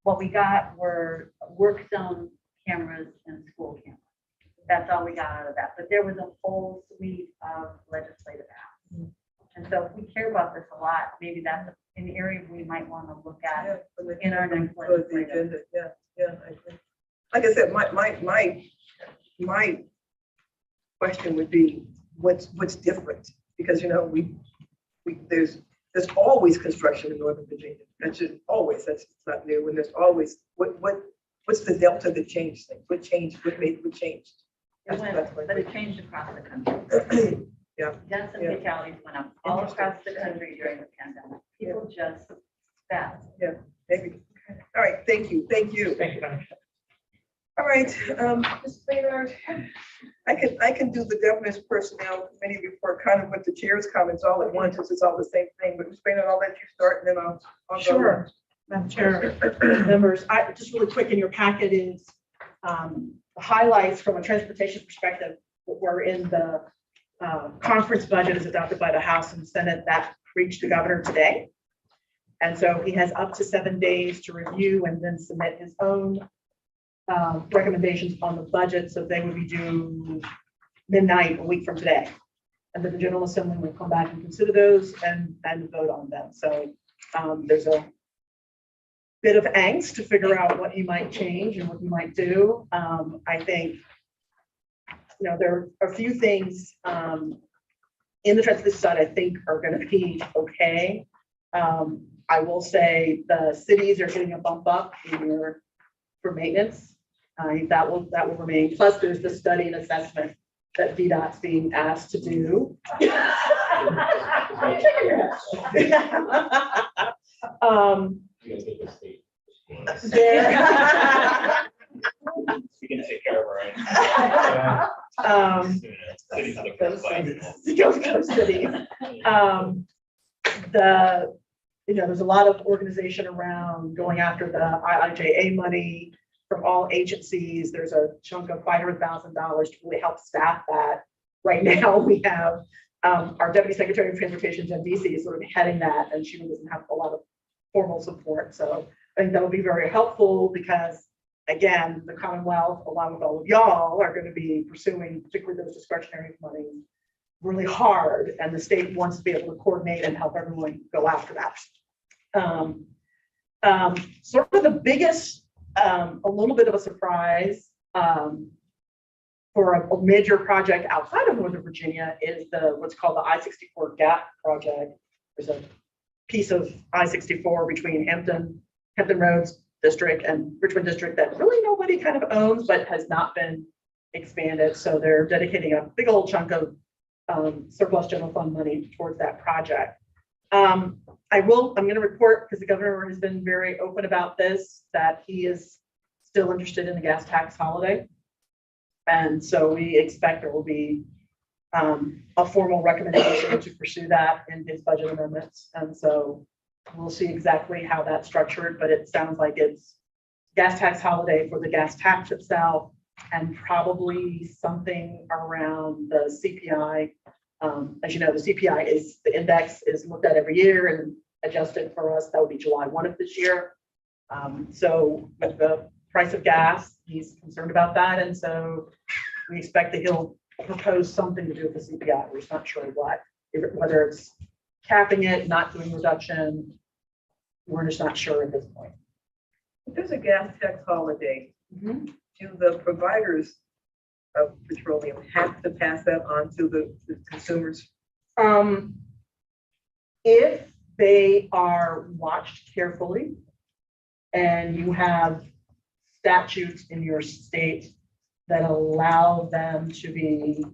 Speaker 7: what we got were work zone cameras and school cameras. That's all we got out of that. But there was a whole suite of legislative acts. And so if we care about this a lot, maybe that's an area we might want to look at in our next
Speaker 1: For the
Speaker 7: legislative.
Speaker 1: agenda. Yeah, I agree. Like I said, my question would be, what's different? Because, there's always construction in Northern Virginia. That's just always, that's not new. And there's always, what's the delta that changed things? What changed? What changed?
Speaker 7: But it changed across the country.
Speaker 1: Yeah.
Speaker 7: Deaths and fatalities went up all across the country during the pandemic. People just spent.
Speaker 1: Yeah, maybe. All right, thank you.
Speaker 14: Thank you, Madam Chair.
Speaker 1: All right, Ms. Maynard, I can do the governor's personnel committee report kind of with the chair's comments all at once, since it's all the same thing, but Ms. Maynard, I'll let you start and then I'll go.
Speaker 8: Sure, Madam Chair, members, just really quick in your packet is the highlights from a transportation perspective. We're in the conference budget is adopted by the House and Senate that reached the governor today. And so he has up to 7 days to review and then submit his own recommendations on the budget. So they would be due midnight a week from today. And then the General Assembly will come back and consider those and vote on them. So there's a bit of angst to figure out what he might change and what he might do. I think, there are a few things in the transportation side I think are going to be okay. I will say the cities are getting a bump up for maintenance. That will remain. Plus, there's the study and assessment that VDOT's being asked to do.
Speaker 12: We can take care of our own. Cities are the first line.
Speaker 8: Cities. There's a lot of organization around going after the IIJA money from all agencies. There's a chunk of $500,000 to really help staff that. Right now, we have our Deputy Secretary of Transportation, Jen DC, is sort of heading that, and she really doesn't have a lot of formal support. So I think that will be very helpful because, again, the Commonwealth, along with all of y'all, are going to be pursuing, particularly those discretionary money, really hard, and the state wants to be able to coordinate and help everyone go after that. Sort of the biggest, a little bit of a surprise for a major project outside of Northern Virginia is what's called the I-64 Gap project. There's a piece of I-64 between Hampton Roads District and Richmond District that really nobody kind of owns, but has not been expanded. So they're dedicating a big old chunk of surplus general fund money towards that project. I'm going to report, because the governor has been very open about this, that he is still interested in the gas tax holiday. And so we expect there will be a formal recommendation to pursue that in his budget amendments. And so we'll see exactly how that's structured, but it sounds like it's gas tax holiday for the gas tax itself, and probably something around the CPI. As you know, the CPI is the index is looked at every year and adjusted for us. That would be July 1 of this year. So with the price of gas, he's concerned about that. And so we expect that he'll propose something to do with the CPI. We're just not sure what, whether it's capping it, not doing reduction. We're just not sure at this point.
Speaker 1: If there's a gas tax holiday, do the providers of petroleum have to pass that on to the consumers?
Speaker 8: If they are watched carefully and you have statutes in your state that allow them to be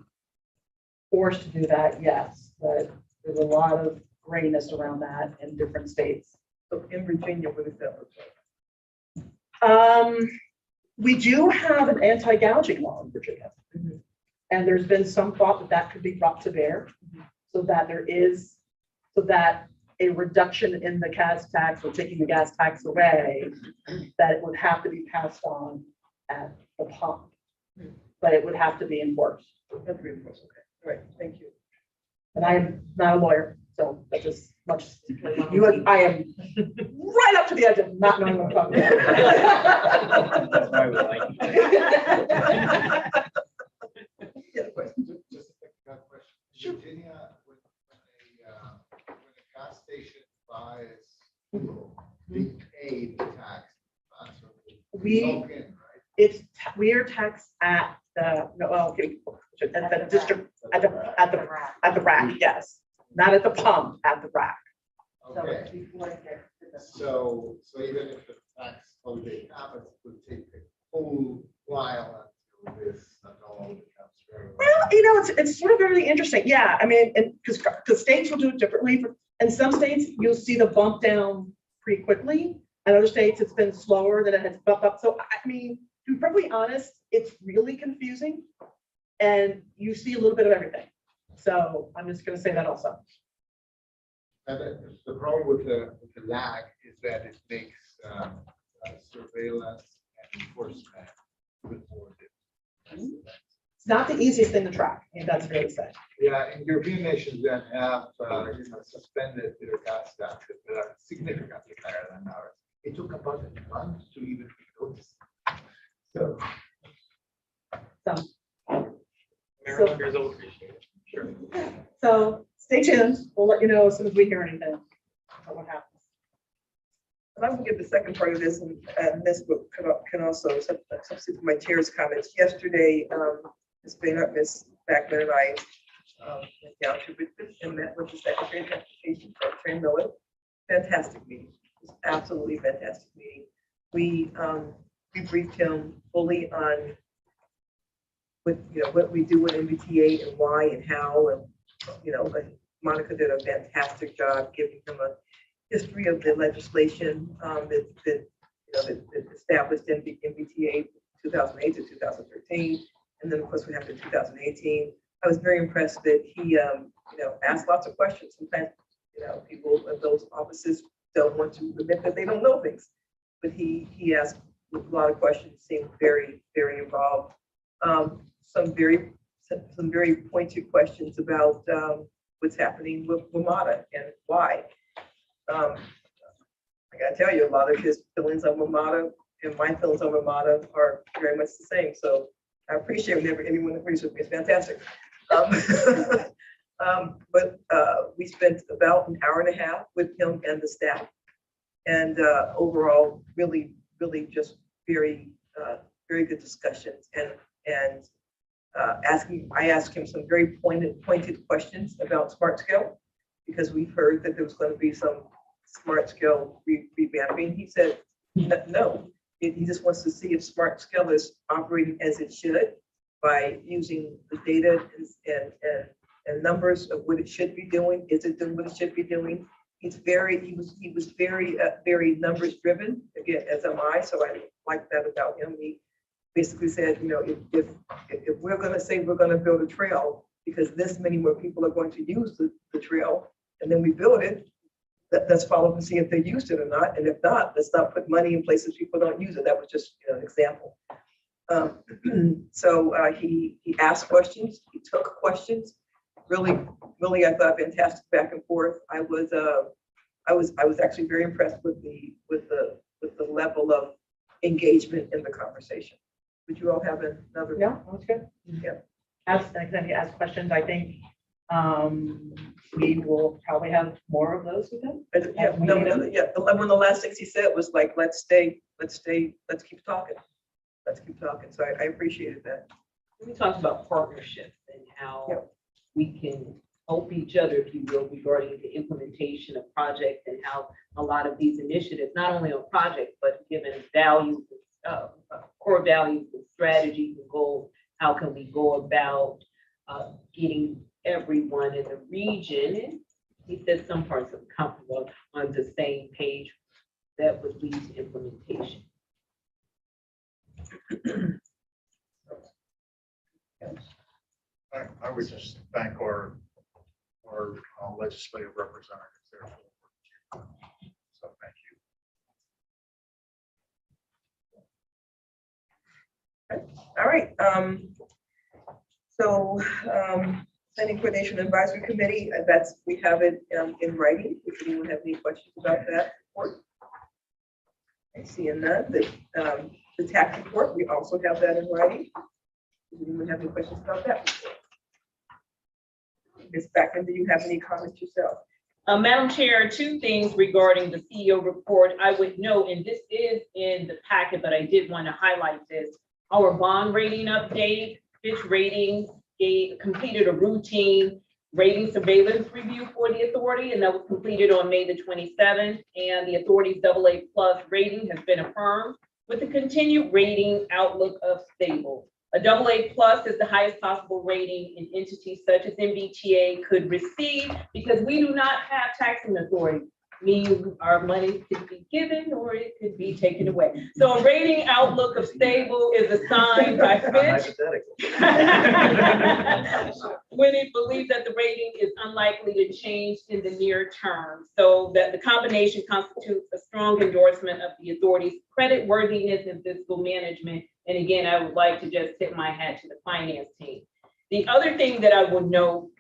Speaker 8: forced to do that, yes, but there's a lot of grayness around that in different states.
Speaker 1: So in Virginia, what does that look like?
Speaker 8: We do have an anti-gouging law in Virginia. And there's been some thought that that could be brought to bear so that a reduction in the gas tax or taking the gas tax away, that it would have to be passed on at the pump, but it would have to be enforced.
Speaker 1: That's very close, okay. All right, thank you.
Speaker 8: And I am not a lawyer, so that's as much, I am right up to the edge of not knowing what I'm talking about.
Speaker 5: That's why we like you.
Speaker 1: Yeah, question.
Speaker 9: Just a technical question. Virginia, when a gas station buys fuel, they pay the tax. So they
Speaker 8: We-
Speaker 9: lock in, right?
Speaker 8: We are taxed at the, no, well, okay, at the district, at the rack, yes. Not at the pump, at the rack.
Speaker 7: So
Speaker 9: Okay,
Speaker 7: it's before it gets to the.
Speaker 9: so even if the tax holiday happens, it would take a whole while until this, not all becomes very.
Speaker 8: Well, it's sort of really interesting. Yeah, I mean, and because states will do it differently. In some states, you'll see the bump down pretty quickly. In other states, it's been slower than it has bumped up. So, I mean, to be perfectly honest, it's really confusing. And you see a little bit of everything. So I'm just going to say that also.
Speaker 9: And the problem with the lag is that it makes surveillance and enforcement even more difficult.
Speaker 8: It's not the easiest thing to track. I mean, that's fair to say.
Speaker 9: Yeah, and European nations that have suspended their gas taxes that are significantly higher than ours. It took about a month to even notice. So.
Speaker 10: Marylanders will appreciate it. Sure.
Speaker 8: So stay tuned. We'll let you know as soon as we hear anything about what happens.
Speaker 1: And I will give the second part of this, and this book can also substitute for my chair's comments. Yesterday, Ms. Baynard, Ms. Backman, and I went down to Richmond and met with the Secretary of Transportation, Trey Miller. Fantastic meeting. It was absolutely fantastic meeting. We briefed him fully on what we do with MBTA and why and how, and Monica did a fantastic job giving him a history of the legislation that established MBTA 2008 to 2013, and then of course we have the 2018. I was very impressed that he asked lots of questions. Sometimes people in those offices don't want to admit that they don't know things, but he asked a lot of questions, seemed very, very involved. Some very pointed questions about what's happening with WMATA and why. I gotta tell you, a lot of his feelings on WMATA and my feelings on WMATA are very much the same. So I appreciate whenever anyone agrees with me. It's fantastic. But we spent about an hour and a half with him and the staff, and overall, really just very good discussions. And I asked him some very pointed questions about smart scale, because we've heard that there was going to be some smart scale revamping. He said no. He just wants to see if smart scale is operating as it should by using the data and numbers of what it should be doing. Is it doing what it should be doing? He was very numbers driven, again, as am I, so I like that about him. He basically said, if we're going to say we're going to build a trail because this many more people are going to use the trail, and then we build it, let's follow and see if they used it or not. And if not, let's not put money in places people don't use it. That was just an example. So he asked questions, he took questions. Really, I thought fantastic back and forth. I was actually very impressed with the level of engagement in the conversation. Would you all have another?
Speaker 8: Yeah, that's good.
Speaker 1: Yeah.
Speaker 8: Ask questions. I think we will probably have more of those with them.
Speaker 1: When the last things he said was like, let's keep talking. Let's keep talking. So I appreciated that.
Speaker 15: We talked about partnerships and how we can help each other, if you will, regarding the implementation of projects, and how a lot of these initiatives, not only on projects, but given values, core values and strategies and goals, how can we go about getting everyone in the region, and he said some parts of the Commonwealth, on the same page that would lead to implementation.
Speaker 6: I would just thank our legislative representatives there. So thank you.
Speaker 1: All right. So, Planning Coordination Advisory Committee, we have it in writing. If anyone have any questions about that report? I see none. The tax report, we also have that in writing. Does anyone have any questions about that? Ms. Beckman, do you have any comments yourself?
Speaker 11: Madam Chair, two things regarding the CEO report. I would note, and this is in the packet, but I did want to highlight this. Our bond rating update, Fitch Ratings completed a routine rating surveillance review for the authority, and that was completed on May the 27th. And the authority's AA+ rating has been affirmed with a continued rating outlook of stable. A AA+ is the highest possible rating an entity such as MBTA could receive because we do not have taxing authority, meaning our money could be given or it could be taken away. So a rating outlook of stable is assigned by Fitch when it believes that the rating is unlikely to change in the near term. So that the combination constitutes a strong endorsement of the authority's credit worthiness and fiscal management. And again, I would like to just tip my hat to the finance team. The other thing that I would note,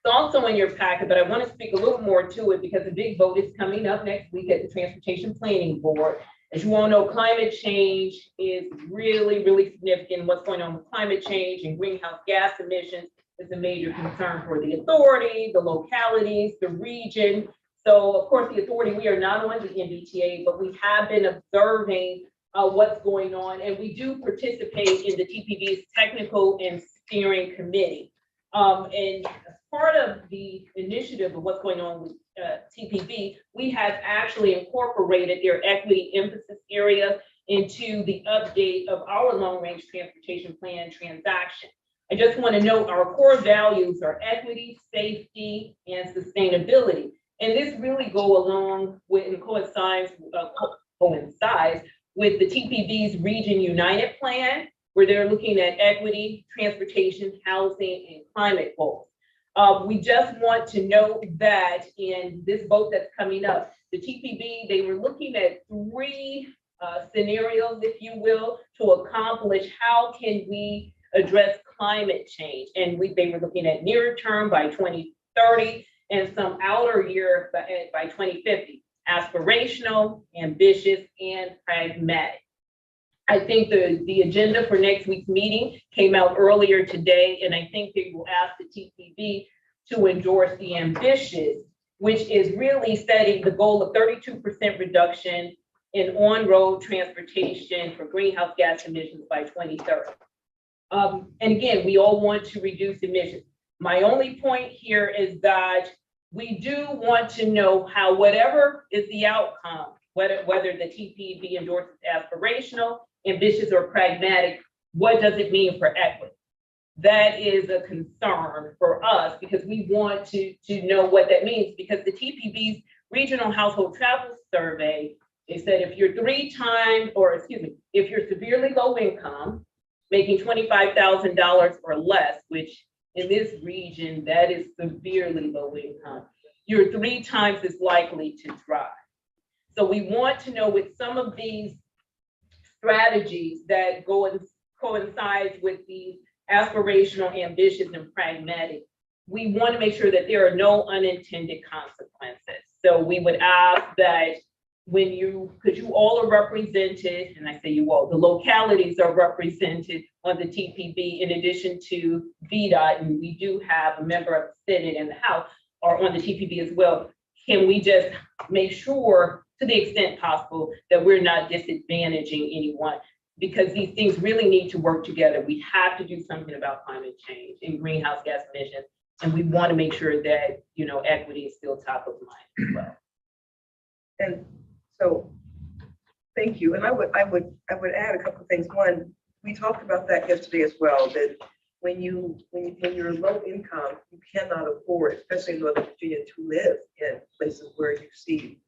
Speaker 11: it's also in your packet, but I want to speak a little more to it because the big vote is coming up next week at the Transportation Planning Board. As you all know, climate change is really, really significant. What's going on with climate change and greenhouse gas emissions is a major concern for the authority, the localities, the region. So of course, the authority, we are not on the MBTA, but we have been observing what's going on, and we do participate in the TPB's technical and steering committee. And as part of the initiative of what's going on with TPB, we have actually incorporated their equity emphasis area into the update of our long-range transportation plan transaction. I just want to note our core values are equity, safety, and sustainability. And this really go along with and coincides with the TPB's Region United plan, where they're looking at equity, transportation, housing, and climate goals. We just want to note that in this vote that's coming up, the TPB, they were looking at three scenarios, if you will, to accomplish how can we address climate change. And they were looking at nearer term by 2030 and some outer year by 2050. Aspirational, ambitious, and pragmatic. I think the agenda for next week's meeting came out earlier today, and I think they will ask the TPB to endorse the ambitious, which is really setting the goal of 32% reduction in on-road transportation for greenhouse gas emissions by 2030. And again, we all want to reduce emissions. My only point here is that we do want to know how, whatever is the outcome, whether the TPB endorses aspirational, ambitious, or pragmatic, what does it mean for equity? That is a concern for us because we want to know what that means, because the TPB's Regional Household Travel Survey, they said if you're if you're severely low income, making $25,000 or less, which in this region, that is severely low income, you're 3 times as likely to drive. So we want to know with some of these strategies that coincides with these aspirational, ambitious, and pragmatic, we want to make sure that there are no unintended consequences. So we would ask that because you all are represented, and I say you all, the localities are represented on the TPB in addition to VDOT, and we do have a member of the Senate and the House are on the TPB as well. Can we just make sure, to the extent possible, that we're not disadvantaging anyone? Because these things really need to work together. We have to do something about climate change and greenhouse gas emissions, and we want to make sure that equity is still top of mind as well.
Speaker 1: And so, thank you. And I would add a couple of things. One, we talked about that yesterday as well, that when you're low income, you cannot afford, especially in Northern Virginia, to live in places where you see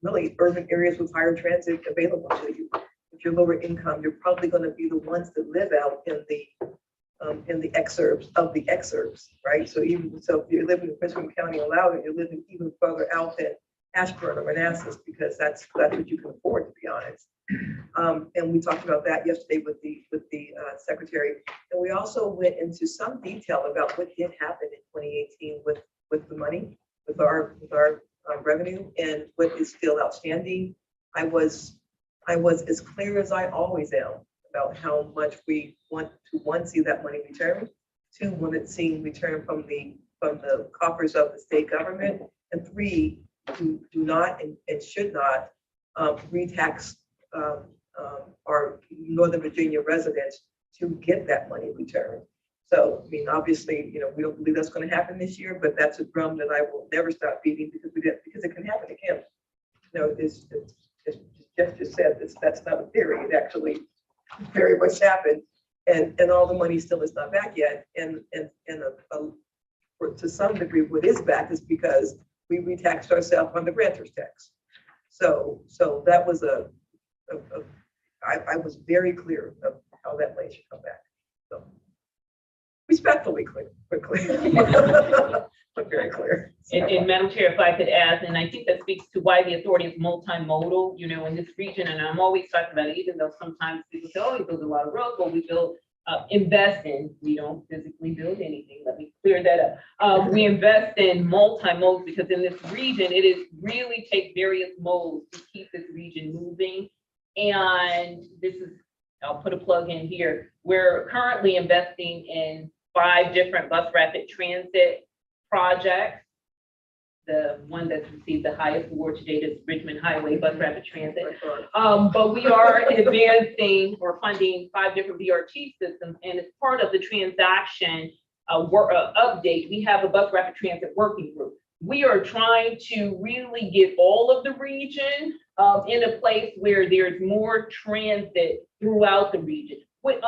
Speaker 1: really urban areas with higher transit available to you. If you're lower income, you're probably going to be the ones that live out in the exurbs of the exurbs, right? So if you're living in Prince William County or Loudoun, you're living even further out than Ashburn or Manassas, because that's what you can afford, to be honest. And we talked about that yesterday with the secretary. And we also went into some detail about what did happen in 2018 with the money, with our revenue, and what is still outstanding. I was as clear as I always am about how much we want to, one, see that money returned, two, want it seen returned from the coffers of the state government, and three, do not and should not retax our Northern Virginia residents to get that money returned. So, I mean, obviously, we don't believe that's going to happen this year, but that's a drum that I will never stop beating because it can happen again. It's Jeff just said, that's not a theory. It actually very much happened, and all the money still is not back yet. And to some degree, what is back is because we retaxed ourselves on the grantor's tax. So that was I was very clear of how that money should come back. So respectfully clear, quickly, but very clear.
Speaker 11: And Madam Chair, if I could add, and I think that speaks to why the authority is multimodal, in this region, and I'm always talking about it, even though sometimes people say, oh, we build a lot of roads, well, we build, invest in, we don't physically build anything, let me clear that up. We invest in multi-modes because in this region, it is really take various modes to keep this region moving. And this is, I'll put a plug in here. We're currently investing in 5 different bus rapid transit projects. The one that's received the highest award to date is Richmond Highway Bus Rapid Transit. But we are advancing or funding 5 different BRT systems, and as part of the transaction update, we have a bus rapid transit working group. We are trying to really get all of the region in a place where there's more transit throughout the region, but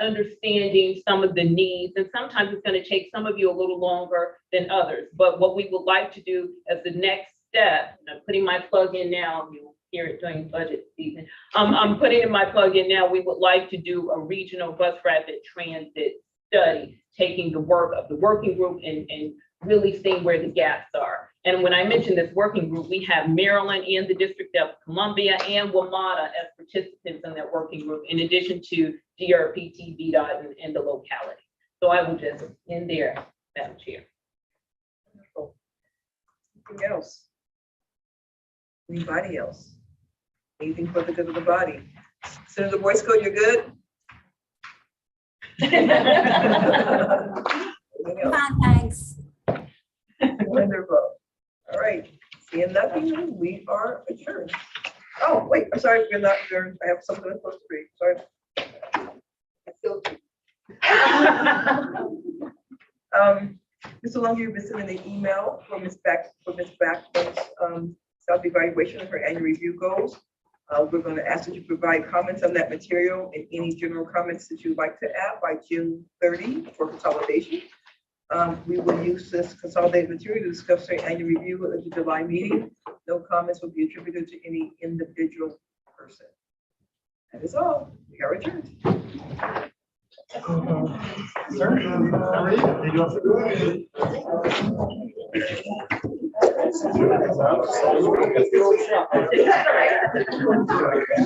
Speaker 11: understanding some of the needs, and sometimes it's going to take some of you a little longer than others. But what we would like to do as the next step, and I'm putting my plug in now, you'll hear it during budget season. I'm putting in my plug in now. We would like to do a regional bus rapid transit study, taking the work of the working group and really seeing where the gaps are. And when I mentioned this working group, we have Maryland and the District of Columbia and WMATA as participants in that working group, in addition to DRPT, VDOT, and the locality. So I will just end there, Madam Chair.
Speaker 1: Anything else? Anybody else? Anything for the good of the body? Senator Boyce, you're good?
Speaker 16: Fine, thanks.
Speaker 1: Wonderful. All right, seeing nothing, we are adjourned. Oh, wait, I'm sorry, we're not adjourned. I have something I'm supposed to read, sorry. Mr. Long, you've been sending an email for Ms. Backman's self-evaluation of her annual review goals. We're going to ask that you provide comments on that material and any general comments that you'd like to add by June 30 for consolidation. We will use this consolidated material to discuss our annual review at the July meeting. No comments will be attributed to any individual person. That is all. We are adjourned.
Speaker 6: Sir, how are you?